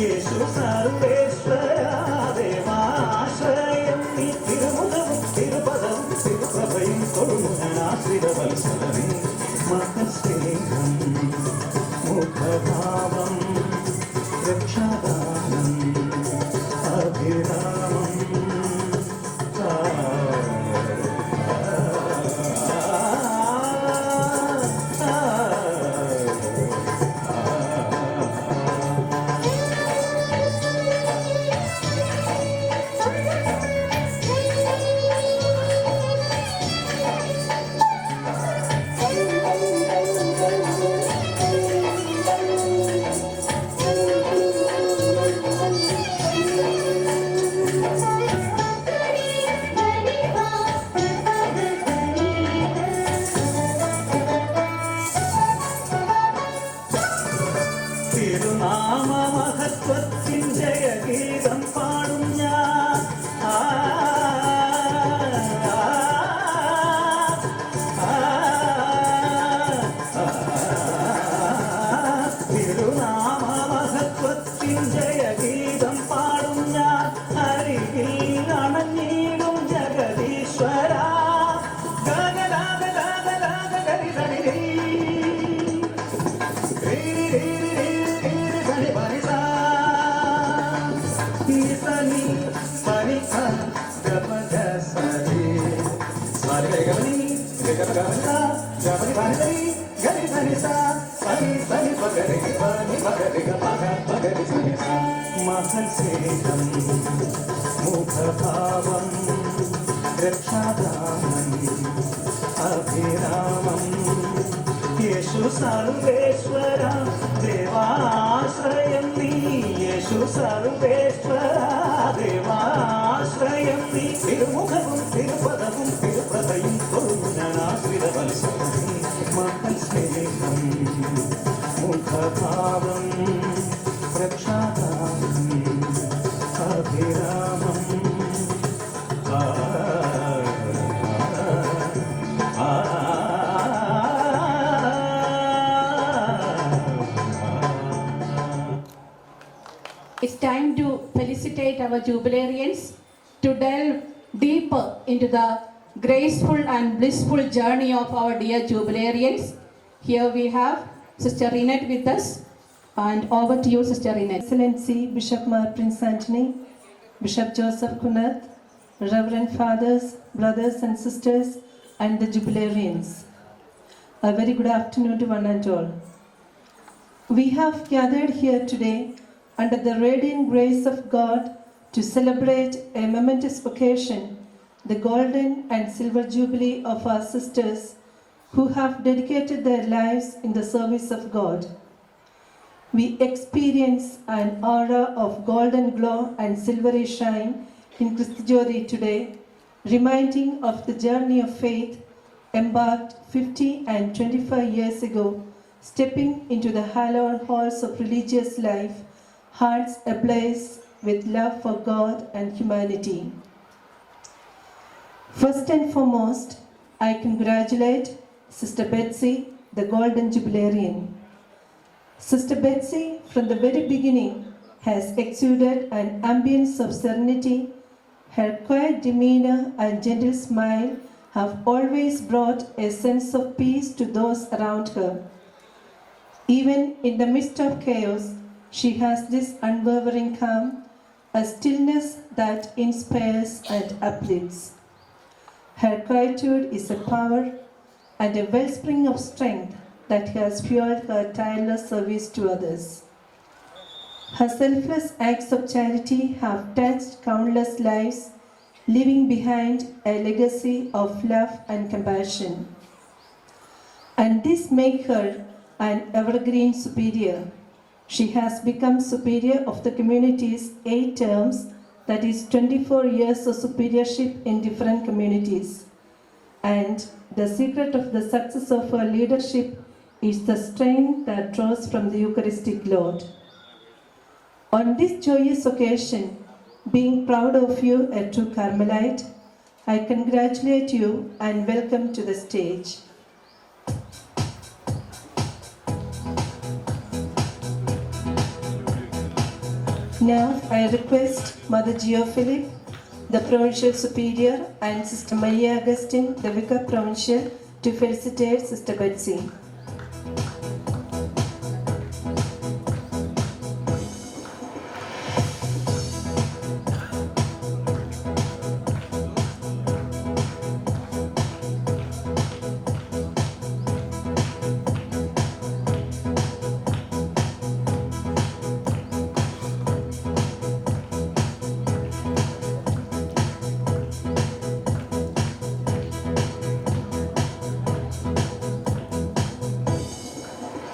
येषु सर्वेश्वरा देवाश्रयन्ति तिरुमुदं तिरुपदं तिरुप्रभयं कोरुमुनाश्रितवत्सलमे महत्स्नेहं मुखभावं रक्षादानम् अभिरामम् തിരുനാമമഹത്വത്തിൻ ജയഗീതം പാടും ഞാൻ തിരുനാമമഹത്വത്തിൻ ജയഗീതം പാടും ഞാൻ അരികിൽ അണഞ്ഞിടും ജഗദീശ്വര महत्स्नेहं मुखभावं रक्षादानम् अभिरामम् येषु सर्वेश्वरा देवाश्रयन्ति येषु सर्वेश्वरा देवाश्रयन्ति तिरुमुखं तिरुपदं तिरुप्रभयं कोरुमुनाश्रितवत्सलमे महत्स्नेहं मुखभावं रक्षादानम् अभिरामम् It's time to felicitate our jubilarians, to delve deeper into the graceful and blissful journey of our dear jubilarians. Here we have Sister Rinette with us, and over to you, Sister Rinette. Excellency Bishop Mar Prince Antony, Bishop Joseph Kunath, Reverend Fathers, brothers and sisters, and the jubilarians. A very good afternoon to one and all. We have gathered here today under the radiant grace of God to celebrate a momentous occasion, the golden and silver jubilee of our sisters who have dedicated their lives in the service of God. We experience an aura of golden glow and silvery shine in Christi Jyoti today, reminding of the journey of faith embarked 50 and 25 years ago, stepping into the hallowed halls of religious life, hearts ablaze with love for God and humanity. First and foremost, I congratulate Sister Betsy, the Golden Jubilarian. Sister Betsy, from the very beginning, has exuded an ambience of serenity. Her quiet demeanor and gentle smile have always brought a sense of peace to those around her. Even in the midst of chaos, she has this unwavering calm, a stillness that inspires and uplifts. Her quietude is a power, and a wellspring of strength that has fueled her tireless service to others. Her selfless acts of charity have touched countless lives, leaving behind a legacy of love and compassion. And this makes her an evergreen superior. She has become superior of the community's 8 terms, that is 24 years of superiorship in different communities. And the secret of the success of her leadership is the strength that draws from the Eucharistic Lord. On this joyous occasion, being proud of you, a true Carmelite, I congratulate you and welcome to the stage. Now I request Mother Gio Philip, the Provincial Superior, and Sister Maria Augustine, the Vicar Provincial, to felicitate Sister Betsy.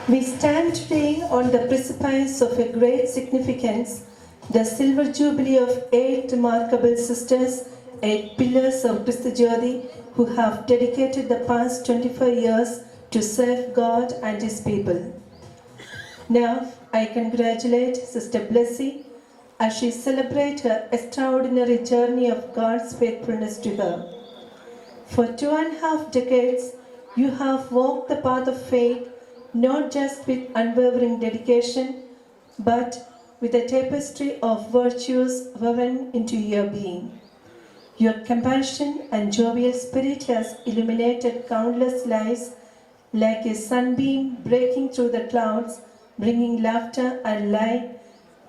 We stand today on the precipice of a great significance, the Silver Jubilee of 8 remarkable sisters, 8 pillars of Christi Jyoti, who have dedicated the past 25 years to serve God and His people. Now, I congratulate Sister Blessy as she celebrates her extraordinary journey of God's faithfulness to her. For 2.5 decades, you have walked the path of faith, not just with unwavering dedication, but with a tapestry of virtues woven into your being. Your compassion and jovial spirit has illuminated countless lives like a sunbeam breaking through the clouds, bringing laughter and light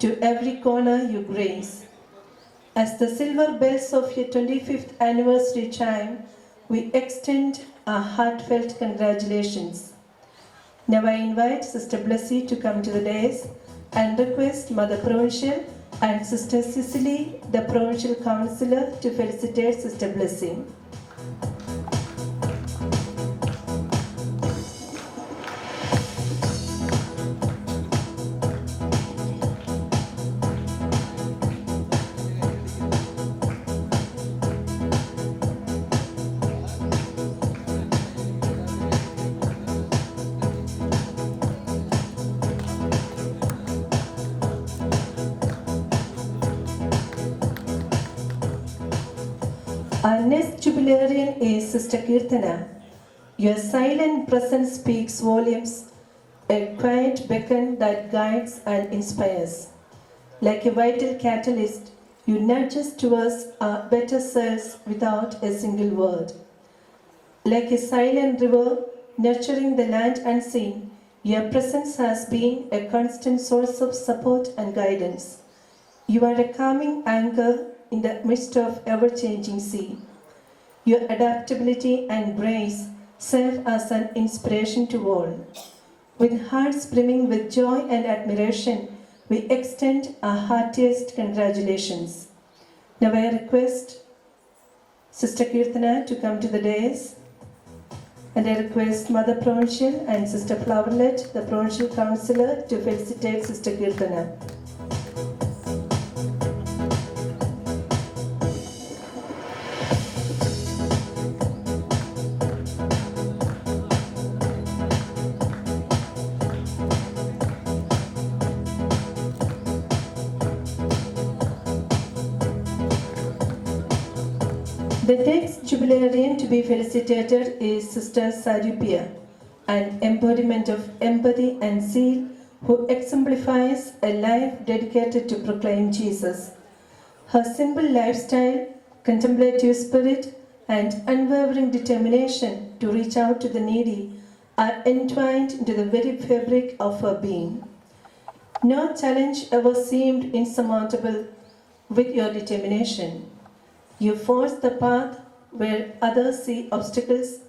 to every corner you grace. As the silver bells of your 25th anniversary chime, we extend our heartfelt congratulations. Now I invite Sister Blessy to come to the dais and request Mother Provincial and Sister Cicely, the Provincial Councillor, to felicitate Sister Blessy. Our next jubilarian is Sister Kirtana. Your silent presence speaks volumes, a quiet beacon that guides and inspires. Like a vital catalyst, you nudge us towards our better selves without a single word. Like a silent river nurturing the land unseen, your presence has been a constant source of support and guidance. You are a calming anchor in the midst of ever-changing sea. Your adaptability and grace serve as an inspiration to all. With hearts brimming with joy and admiration, we extend our heartiest congratulations. Now I request Sister Kirtana to come to the dais, and I request Mother Provincial and Sister Flowerlet, the Provincial Councillor, to felicitate Sister Kirtana. The next jubilarian to be felicitated is Sister Sarupia, an embodiment of empathy and zeal who exemplifies a life dedicated to proclaim Jesus. Her simple lifestyle, contemplative spirit, and unwavering determination to reach out to the needy are entwined into the very fabric of her being. No challenge ever seemed insurmountable with your determination. You forge the path where others see obstacles,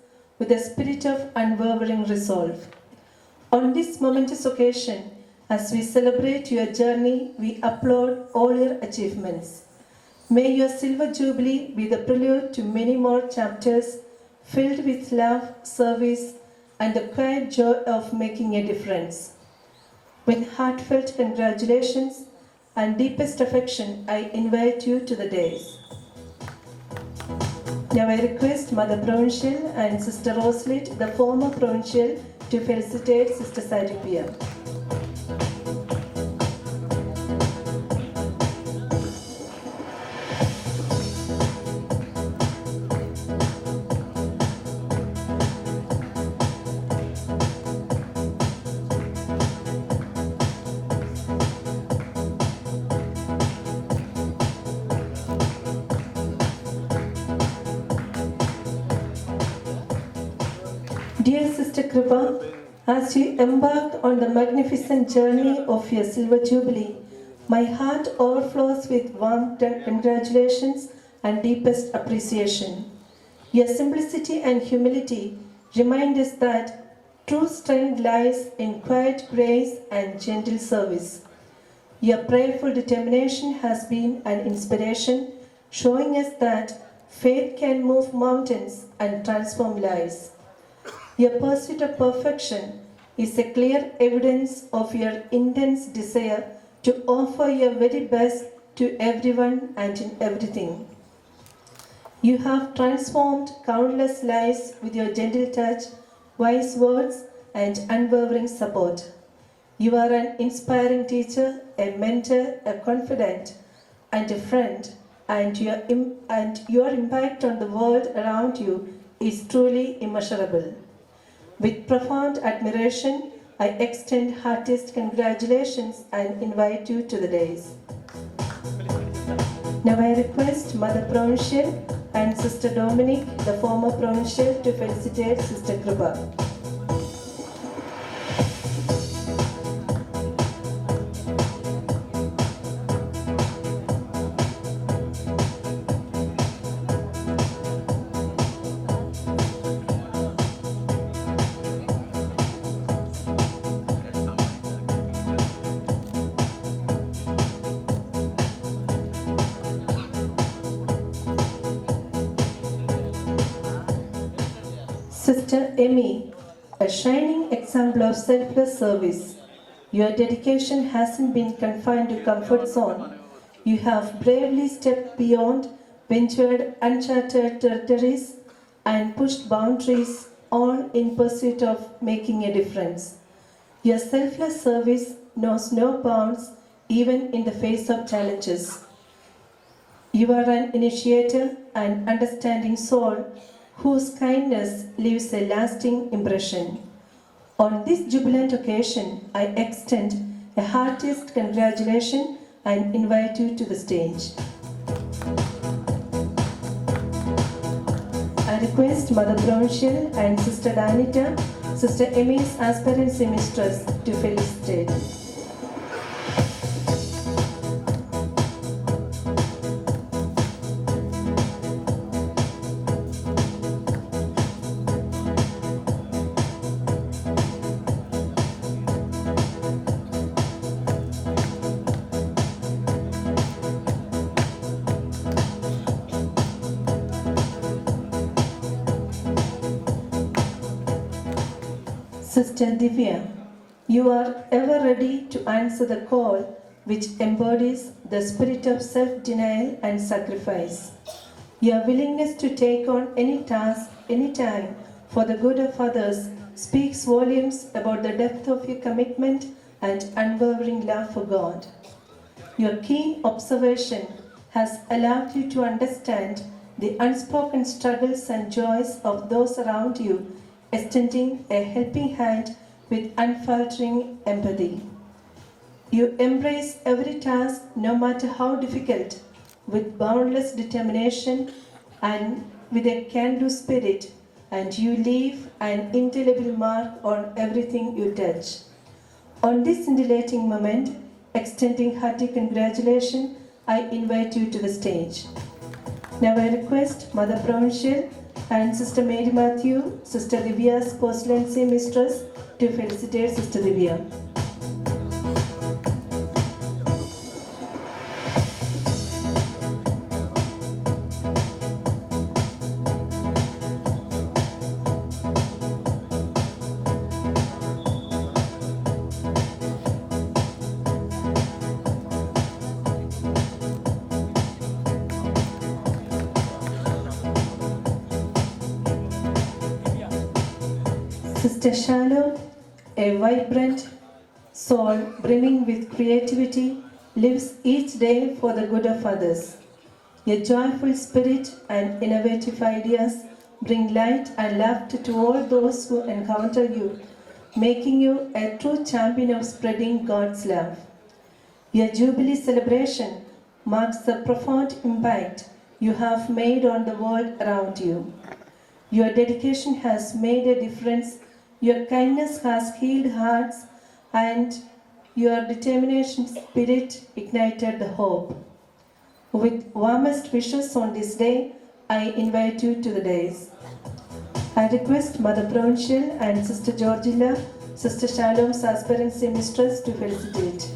with a spirit of unwavering resolve. On this momentous occasion, as we celebrate your journey, we applaud all your achievements. May your Silver Jubilee be the prelude to many more chapters filled with love, service, and the quiet joy of making a difference. With heartfelt congratulations and deepest affection, I invite you to the dais. Now I request Mother Provincial and Sister Rosalit, the former Provincial, to felicitate Sister Saripia. Dear Sister Kripa, as you embark on the magnificent journey of your Silver Jubilee, my heart overflows with warm congratulations and deepest appreciation. Your simplicity and humility remind us that true strength lies in quiet grace and gentle service. Your prayerful determination has been an inspiration, showing us that faith can move mountains and transform lives. Your pursuit of perfection is a clear evidence of your intense desire to offer your very best to everyone and in everything. You have transformed countless lives with your gentle touch, wise words, and unwavering support. You are an inspiring teacher, a mentor, a confidant, and a friend, and your impact on the world around you is truly immeasurable. With profound admiration, I extend heartiest congratulations and invite you to the dais. Now I request Mother Provincial and Sister Dominic, the former Provincial, to felicitate Sister Kripa. Sister Emmy, a shining example of selfless service. Your dedication hasn't been confined to comfort zone. You have bravely stepped beyond, ventured uncharted territories, and pushed boundaries, all in pursuit of making a difference. Your selfless service knows no bounds, even in the face of challenges. You are an initiator and understanding soul whose kindness leaves a lasting impression. On this jubilant occasion, I extend a heartiest congratulation and invite you to the stage. I request Mother Provincial and Sister Danita, Sister Emmy's aspirant mistress, to felicitate. Sister Divya, you are ever ready to answer the call which embodies the spirit of self-denial and sacrifice. Your willingness to take on any task, any time, for the good of others speaks volumes about the depth of your commitment and unwavering love for God. Your keen observation has allowed you to understand the unspoken struggles and joys of those around you, extending a helping hand with unfaltering empathy. You embrace every task, no matter how difficult, with boundless determination and with a can-do spirit, and you leave an indelible mark on everything you touch. On this scintillating moment, extending hearty congratulations, I invite you to the stage. Now I request Mother Provincial and Sister Mary Matthew, Sister Livia's postulancy mistress, to felicitate Sister Livia. Sister Shalom, a vibrant soul brimming with creativity, lives each day for the good of others. A joyful spirit and innovative ideas bring light and laughter to all those who encounter you, making you a true champion of spreading God's love. Your Jubilee celebration marks the profound impact you have made on the world around you. Your dedication has made a difference. Your kindness has healed hearts, and your determination spirit ignited the hope. With warmest wishes on this day, I invite you to the days. I request Mother Provincial and Sister Georgilla, Sister Shalom's aspirancy mistress, to felicitate.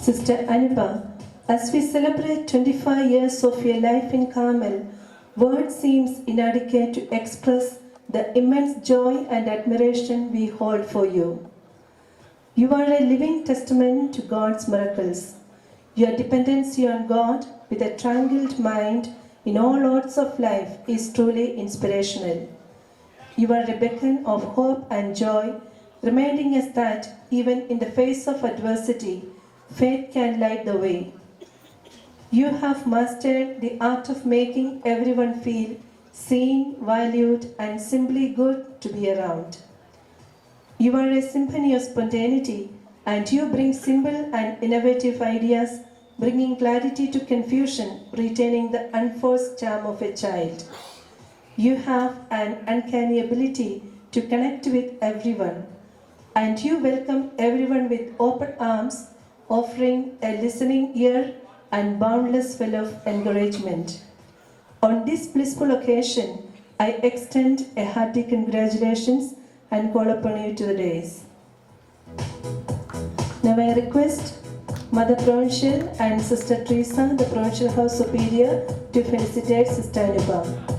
Sister Anupa, as we celebrate 25 years of your life in Carmel, words seems inadequate to express the immense joy and admiration we hold for you. You are a living testament to God's miracles. Your dependency on God with a tranquil mind in all odds of life is truly inspirational. You are a beacon of hope and joy, reminding us that even in the face of adversity, faith can light the way. You have mastered the art of making everyone feel seen, valued, and simply good to be around. You are a symphony of spontaneity, and you bring simple and innovative ideas, bringing clarity to confusion, retaining the unforced charm of a child. You have an uncanny ability to connect with everyone, and you welcome everyone with open arms, offering a listening ear and boundless well of encouragement. On this blissful occasion, I extend a hearty congratulations and call upon you to the days. Now I request Mother Provincial and Sister Teresa, the Provincial House Superior, to felicitate Sister Anupa.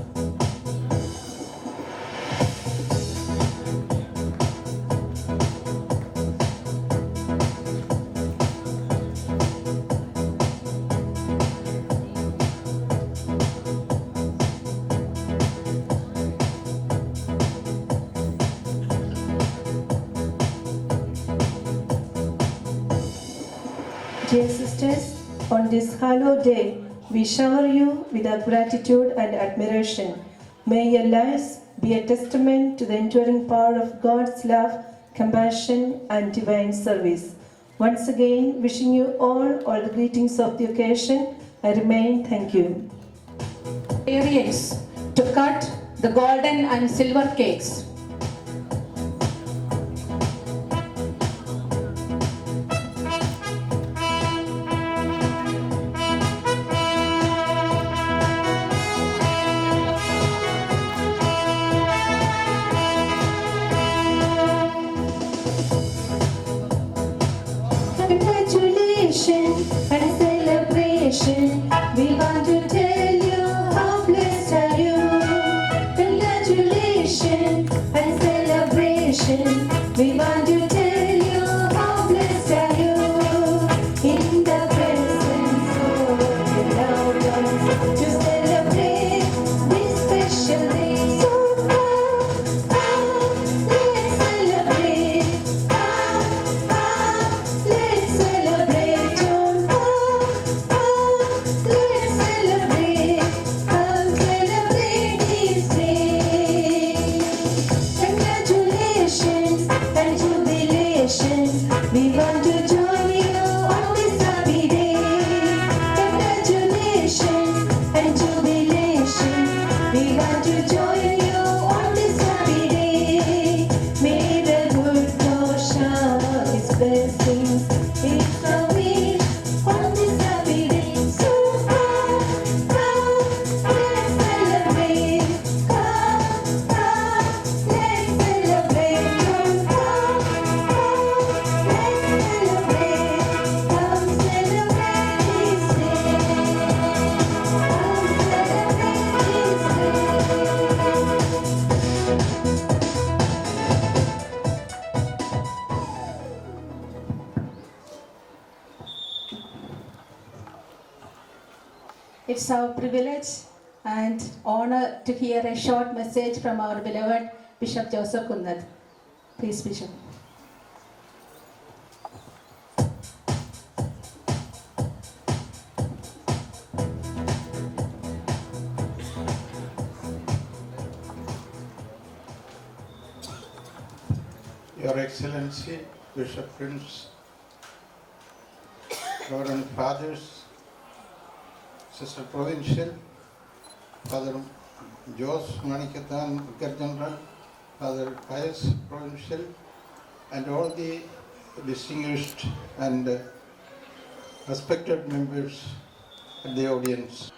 Dear sisters, on this hallowed day, we shower you with our gratitude and admiration. May your lives be a testament to the enduring power of God's love, compassion, and divine service. Once again, wishing you all the greetings of the occasion. I remain. Thank you. Areas to cut the golden and silver cakes. Congratulations and celebration. We want to tell you how blessed are you. Congratulations and celebration. We want to tell you how blessed are you. In the presence of your loved ones, to celebrate this special day. So let's celebrate. Let's celebrate. Let's celebrate. Come celebrate this day. It's our privilege and honor to hear a short message from our beloved Bishop Joseph Kunnath. Please, Bishop. Your Excellency, Bishop Prince, Reverend Fathers, Sister Provincial, Father Jose Manikathan, Vicar General, Father Pius Provincial, and all the distinguished and respected members of the audience.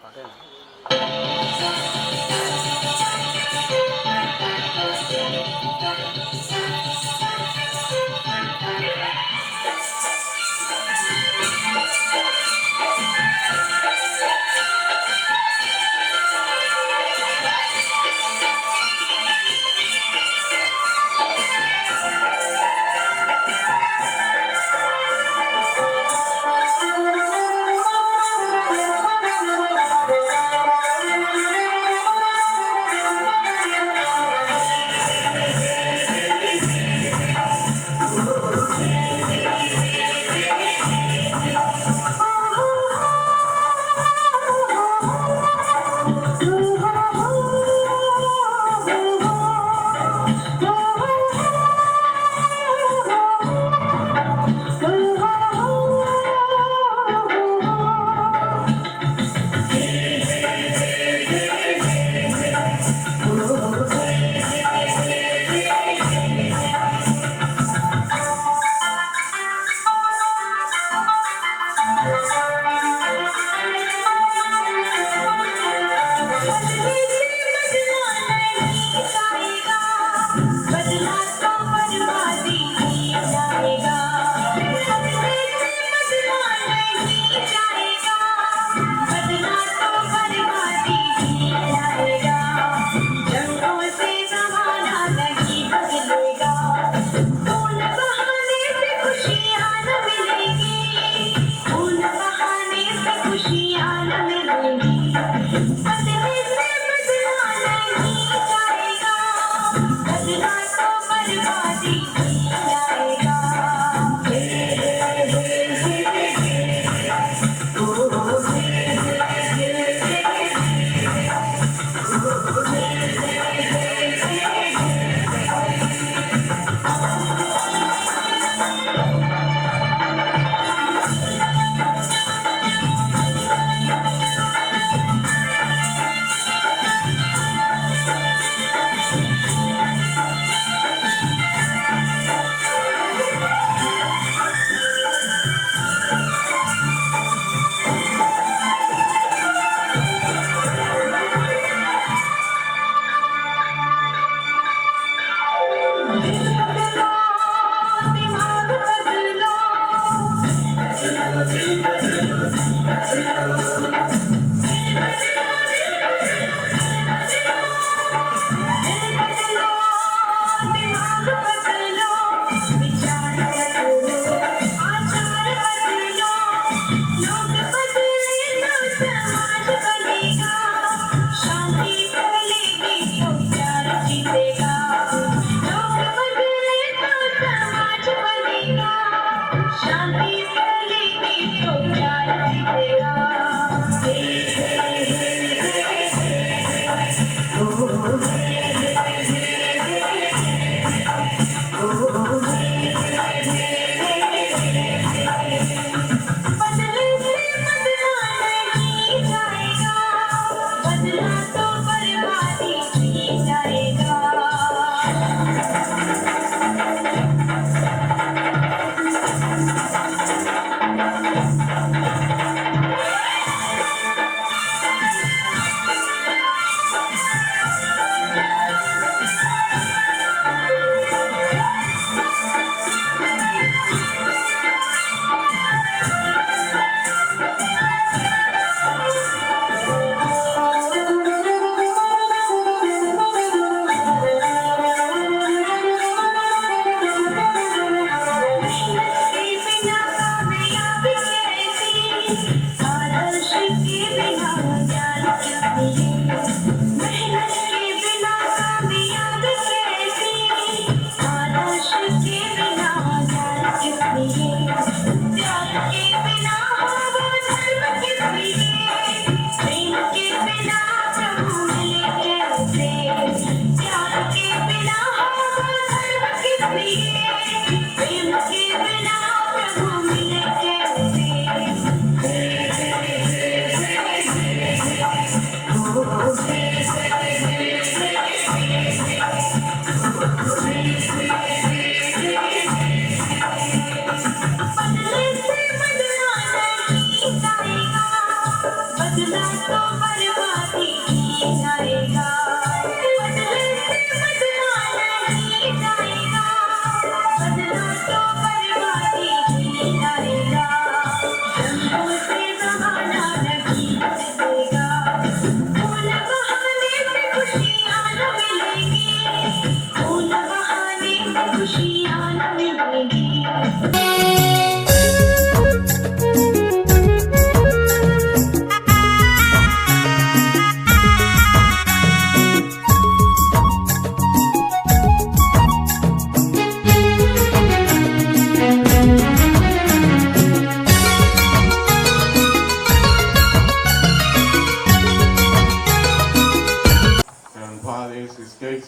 Fathers, sisters,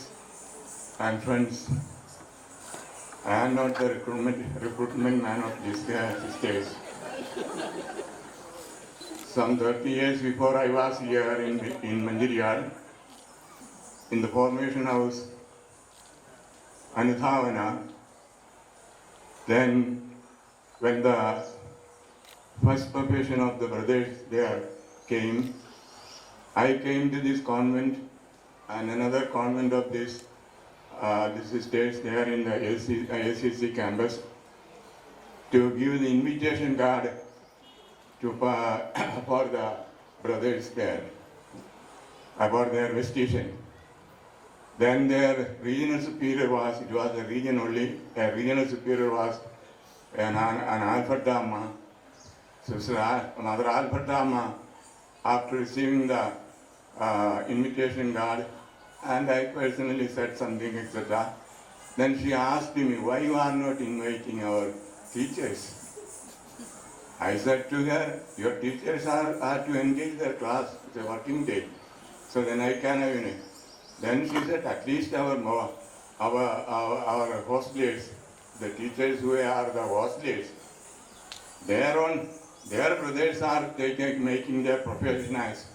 and friends. I am not the recruitment man of these sisters. Some 30 years before I was here in Manjiriyar, in the formation house, Anuthavana, then when the first profession of the brothers there came, I came to this convent and another convent of this sisters there in the ACC campus to give the invitation card to for the brothers there about their vestation. Then their regional superior was, it was a region only, a regional superior was an Alphatama, Sister Mother Alphatama, after receiving the invitation card, and I personally said something, etc. Then she asked me, why you are not inviting our teachers? I said to her, your teachers are to engage their class, it's a working day. So then I can have it. Then she said, at least our hostels, the teachers who are the hostels, their brothers are making their professionals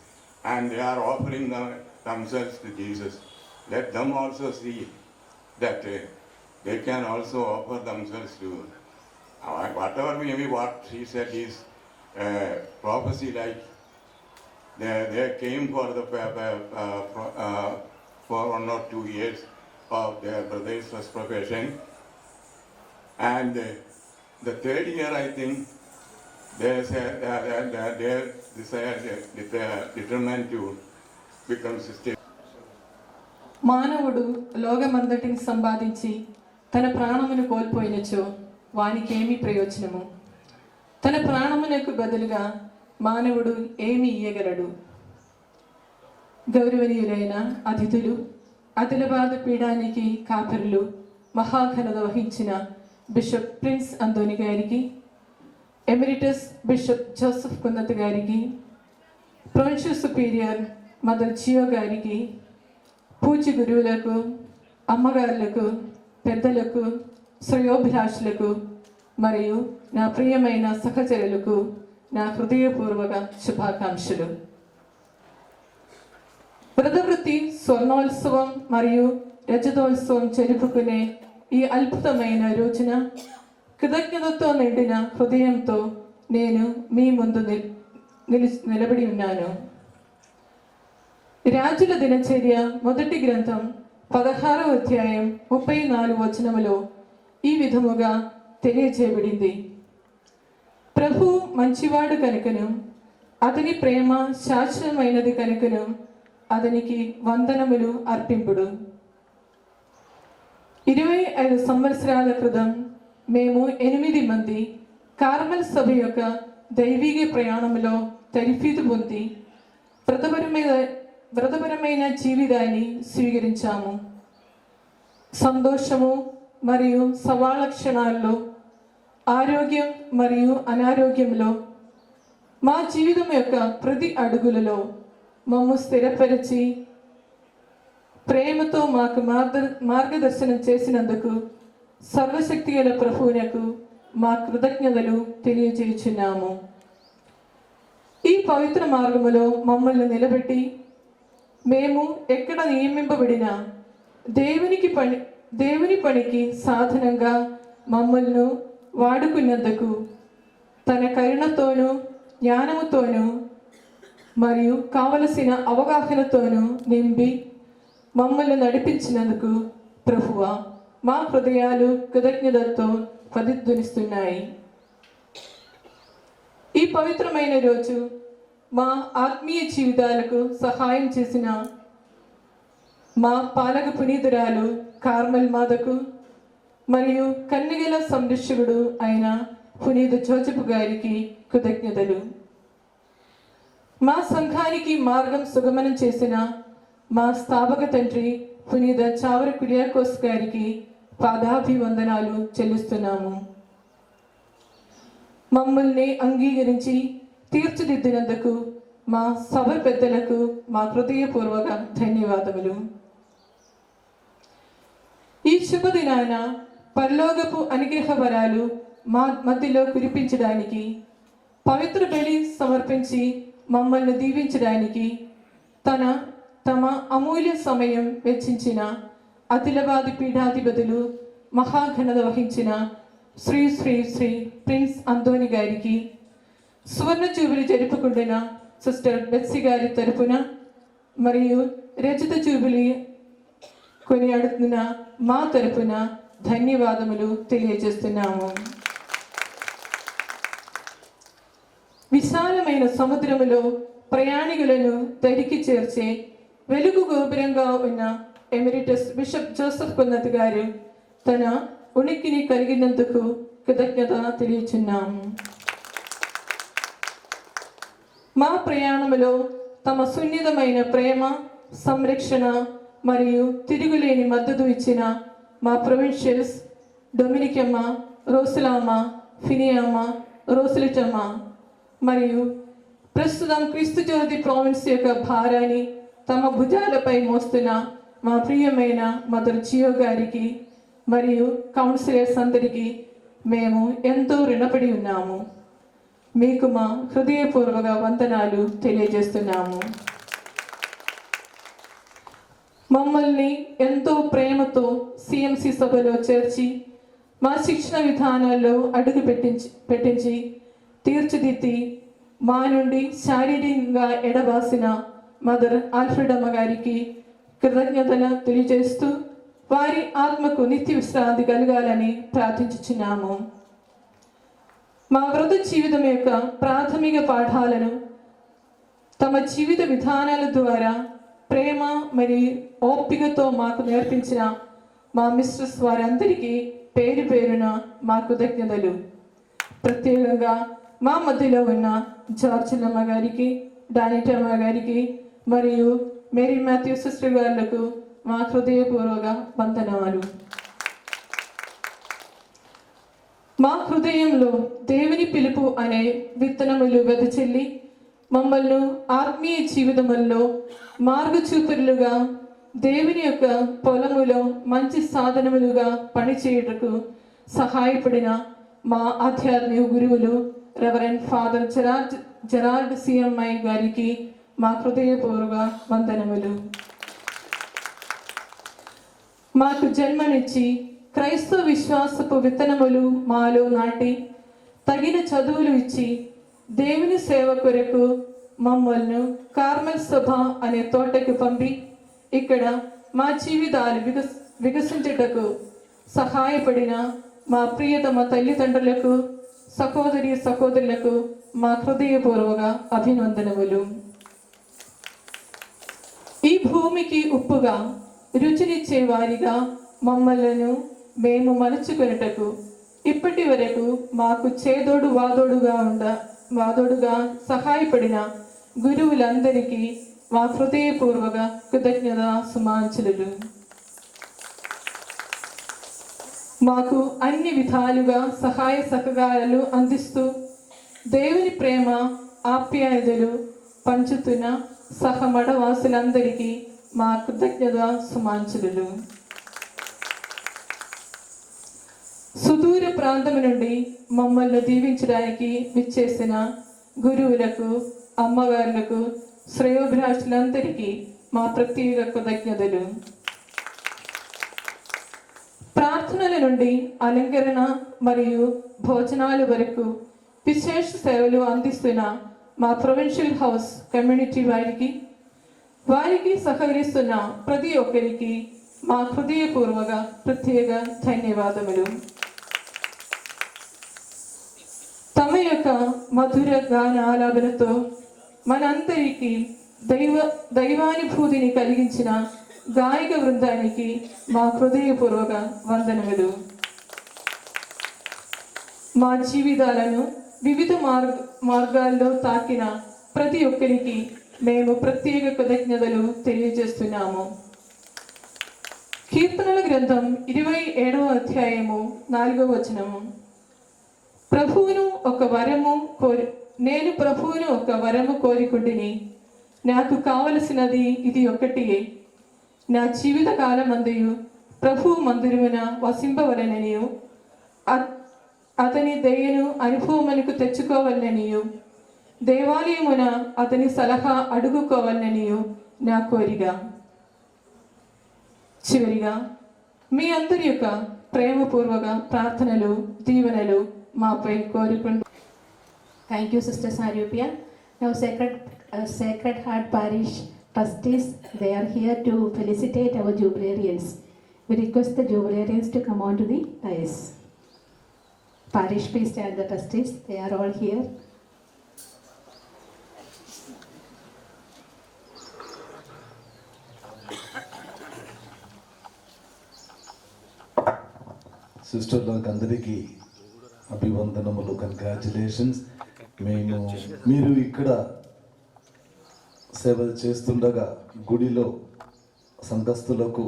and they are offering themselves to Jesus. Let them also see that they can also offer themselves to whatever maybe what she said is prophecy, like they came for the for 1 or 2 years of their brother's first profession, and the third year I think they determined to become sister. మానవుడు లోకమంతటిని సంపాదించి తన ప్రాణమును కోల్పోయినచో వానికేమి ప్రయోజనము? తన ప్రాణమునకు బదులుగా మానవుడు ఏమి ఇయ్యగలడు? గౌరవనీయులైన అతిథులు, ఆదిలాబాద్ పీఠానికి కాపరులు, మహాఘనత వహించిన బిషప్ ప్రిన్స్ అంతోని గారికి, ఎమిరిటస్ బిషప్ జోసెఫ్ కున్నత్ గారికి, ప్రొవిన్షియల్ సుపీరియర్ మదర్ జియో గారికి, పూజ్య గురువులకు, అమ్మగారులకు, పెద్దలకు, శ్రేయోభిలాషులకు మరియు నా ప్రియమైన సహచరులకు నా హృదయపూర్వక శుభాకాంక్షలు. వ్రతవృత్తి స్వర్ణోత్సవం మరియు రజతోత్సవం జరుపుకునే ఈ అద్భుతమైన రోజున కృతజ్ఞతతో నిండిన హృదయంతో నేను మీ ముందు నిలబడి ఉన్నాను. రాజుల దినచర్య మొదటి గ్రంథం 16వ అధ్యాయం 34 వచనములో ఈ విధముగా తెలియజేయబడింది. ప్రభు మంచివాడు కనుకను, అతని ప్రేమ శాశ్వతమైనది కనుకను అతనికి వందనములు అర్పింపుడు. 25 సంవత్సరాల క్రితం మేము 8 మంది కార్మల్ సభ యొక్క దైవిక ప్రయాణంలో తరిఫీదు పొంది వ్రతపరమైన జీవితాన్ని స్వీకరించాము. సంతోషము మరియు సవాళ్ళ క్షణాల్లో, ఆరోగ్యం మరియు అనారోగ్యంలో, మా జీవితం యొక్క ప్రతి అడుగులలో మమ్ము స్థిరపరిచి ప్రేమతో మాకు మార్గదర్శనం చేసినందుకు సర్వశక్తి గల ప్రభువునకు మా కృతజ్ఞతలు తెలియజేయుచున్నాము. ఈ పవిత్ర మార్గములో మమ్మల్ని నిలబెట్టి మేము ఎక్కడ నియమింపబడిన దేవుని పనికి సాధనంగా మమ్మల్ని వాడుకున్నందుకు తన కరుణతోనూ, జ్ఞానముతోనూ మరియు కావలసిన అవగాహనతోనూ నింపి మమ్మల్ని నడిపించినందుకు ప్రభువా మా హృదయాలు కృతజ్ఞతతో ప్రతిధ్వనిస్తున్నాయి. ఈ పవిత్రమైన రోజు మా ఆత్మీయ జీవితాలకు సహాయం చేసిన మా పాలక పునీతురాలు కార్మల్ మాతకు, మరియు కన్యగల సంరక్షకుడు అయిన పునీత జోసెఫ్ గారికి కృతజ్ఞతలు. మా సంఘానికి మార్గం సుగమనం చేసిన మా స్థాపక తండ్రి పునీత చావర కుర్యాకోస్ గారికి పాదాభివందనాలు చెల్లిస్తున్నాము. మమ్మల్ని అంగీకరించి తీర్చిదిద్దినందుకు మా సభ పెద్దలకు మా హృదయపూర్వక ధన్యవాదములు. ఈ శుభదినాన పరలోకపు అనుగ్రహ వరాలు మా మధ్యలో కురిపించడానికి, పవిత్ర బలి సమర్పించి మమ్మల్ని దీవించడానికి తమ అమూల్య సమయం వెచ్చించిన అఖిలవాది పీఠాధిపతులు మహాఘనత వహించిన శ్రీ శ్రీ శ్రీ ప్రిన్స్ అంతోని గారికి, సువర్ణ జూబిలీ జరుపుకుంటున్న సిస్టర్ బెత్సీ గారి తరపున మరియు రజత జూబిలీ కొనియాడుతున్న మా తరపున ధన్యవాదములు తెలియజేస్తున్నాము. విశాలమైన సముద్రములో ప్రయాణికులను దరికి చేర్చే వెలుగు గోపురంగా ఉన్న ఎమిరిటస్ బిషప్ జోసెఫ్ కున్నత్ గారు తన ఉనికిని కలిగినందుకు కృతజ్ఞత తెలియచున్నాము. మా ప్రయాణములో తమ సున్నితమైన ప్రేమ, సంరక్షణ మరియు తిరుగులేని మద్దతు ఇచ్చిన మా ప్రొవిన్షియల్స్ డొమినికమ్మ, రోసులామ, ఫినియామ, రోసులిటమ్మ మరియు ప్రస్తుతం క్రీస్తు జ్యోతి ప్రావిన్స్ యొక్క భారాన్ని తమ భుజాలపై మోస్తున్న మా ప్రియమైన మదర్ జియో గారికి మరియు కౌన్సిలర్స్ అందరికీ మేము ఎంతో రుణపడి ఉన్నాము. మీకు మా హృదయపూర్వక వందనాలు తెలియజేస్తున్నాము. మమ్మల్ని ఎంతో ప్రేమతో సిఎంసి సభలో చేర్చి మా శిక్షణ విధానాల్లో అడుగు పెట్టించి తీర్చిదిద్ది మా నుండి శారీరకంగా ఎడబాసిన మదర్ ఆల్ఫ్రెడమ్మ గారికి కృతజ్ఞతలు తెలియజేస్తూ వారి ఆత్మకు నిత్య విశ్రాంతి కలగాలని ప్రార్థించుచున్నాము. మా వ్రత జీవితం యొక్క ప్రాథమిక పాఠాలను తమ జీవిత విధానాల ద్వారా ప్రేమ మరియు ఓపికతో మాకు నేర్పించిన మా మిస్ట్రెస్ వారందరికీ పేరు పేరున మా కృతజ్ఞతలు. ప్రత్యేకంగా మా మధ్యలో ఉన్న జార్జిలమ్మ గారికి, డానిటమ్మ గారికి మరియు మేరీ మాథ్యూ సిస్టర్ గారులకు మా హృదయపూర్వక వందనాలు. మా హృదయంలో దేవుని పిలుపు అనే విత్తనములు వెదచెల్లి మమ్మల్ని ఆత్మీయ జీవితముల్లో మార్గచూపులుగా దేవుని యొక్క పొలములో మంచి సాధనములుగా పనిచేయుటకు సహాయపడిన మా ఆధ్యాత్మిక గురువులు రెవరెండ్ ఫాదర్ జెరార్డ్ సిఎంఐ గారికి మా హృదయపూర్వక వందనములు. మాకు జన్మనిచ్చి క్రైస్తవ విశ్వాసపు విత్తనములు మాలో నాటి తగిన చదువులు ఇచ్చి దేవుని సేవ కొరకు మమ్మల్ని కార్మెల్ సభ అనే తోటకు పంపి ఇక్కడ మా జీవితాలు వికసించుటకు సహాయపడిన మా ప్రియతమ తల్లిదండ్రులకు, సహోదరులకు మా హృదయపూర్వక అభినందనములు. ఈ భూమికి ఉప్పుగా రుచినిచ్చే వారిగా మమ్మలను మేము మలుచుకొనుటకు ఇప్పటి వరకు మాకు చేదోడు వాదోడుగా సహాయపడిన గురువులందరికీ మా హృదయపూర్వక కృతజ్ఞత సుమాంజలులు. మాకు అన్ని విధాలుగా సహాయ సహకారాలు అందిస్తూ దేవుని ప్రేమ ఆప్యాయతలు పంచుతున్న సహమడవాసులందరికీ మా కృతజ్ఞత సుమాంజలులు. సుదూర ప్రాంతం నుండి మమ్మల్ని దీవించడానికి విచ్చేసిన గురువులకు, అమ్మగారులకు, శ్రేయోభిలాషులందరికీ మా ప్రత్యేక కృతజ్ఞతలు. ప్రార్థనల నుండి అలంకరణ మరియు భోజనాల వరకు విశేష సేవలు అందిస్తున్న మా ప్రొవిన్షియల్ హౌస్ కమ్యూనిటీ వారికి సహకరిస్తున్న ప్రతి ఒక్కరికి మా హృదయపూర్వక ప్రత్యేక ధన్యవాదములు. తమ యొక్క మధుర గాన ఆలాపనతో మనందరికీ దైవానుభూతిని కలిగించిన గాయక బృందానికి మా హృదయపూర్వక వందనములు. మా జీవితాలను వివిధ మార్గాల్లో తాకిన ప్రతి ఒక్కరికి మేము ప్రత్యేక కృతజ్ఞతలు తెలియజేస్తున్నాము. కీర్తనల గ్రంథం 27వ అధ్యాయము 4వ వచనము. నేను ప్రభువును ఒక వరము కోరికుండిని, నాకు కావలసినది ఇది ఒక్కటియే, నా జీవిత కాలమందయు ప్రభువు మందిరమున వసింపవలననియు అతని దయను అనుభవమునకు తెచ్చుకోవాలనియు దేవాలయమున అతని సలహా అడుగుకోవాలనియు నా కోరిక. చివరిగా మీ అందరి యొక్క ప్రేమపూర్వక ప్రార్థనలు దీవెనలు మాపై కోరుకుంటూ. Thank you, Sister Sarupia. Now, Sacred Heart Parish trustees, they are here to felicitate our jubilarians. We request the jubilarians to come on to the dais. Parish priest and the trustees, they are all here. సిస్టర్లకు అందరికీ అభివందనములు, congratulations. మీరు ఇక్కడ సేవ చేస్తుండగా గుడిలో సంఘస్థులకు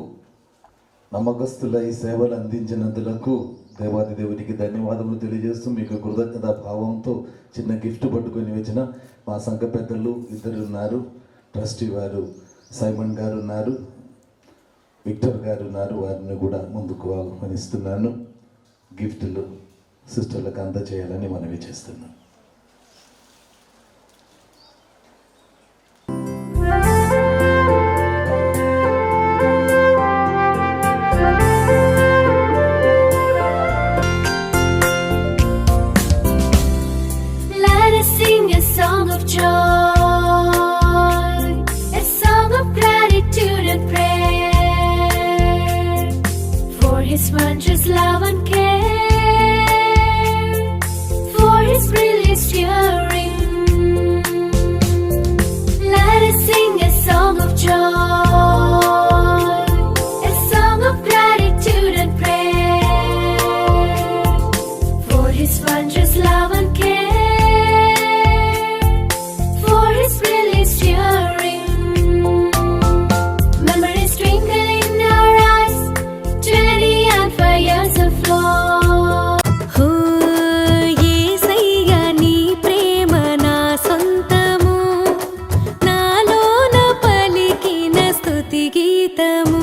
నమ్మకస్తులై సేవలు అందించినందులకు దేవాది దేవునికి ధన్యవాదములు తెలియజేస్తూ మీకు కృతజ్ఞతా భావంతో చిన్న గిఫ్ట్ పట్టుకొని వచ్చిన మా సంఘ పెద్దలు ఇద్దరు ఉన్నారు. ట్రస్టీ వారు సైమన్ గారు ఉన్నారు, విక్టర్ గారు ఉన్నారు. వారిని కూడా ముందుకు ఆహ్వానిస్తున్నాను. గిఫ్ట్లు సిస్టర్లకు అందజేయాలని మనవి చేస్తున్నాను. Let us sing a song of joy, a song of gratitude and prayer for His wondrous love and care, for His brilliant steering. Let us sing a song of joy, a song of gratitude and prayer for His wondrous love and care, for His brilliant steering. Memories twinkle in our eyes, journey and fires of flow. యేసయ్యా నీ ప్రేమ నా సొంతము, నాలోన పలికిన స్తుతి గీతము.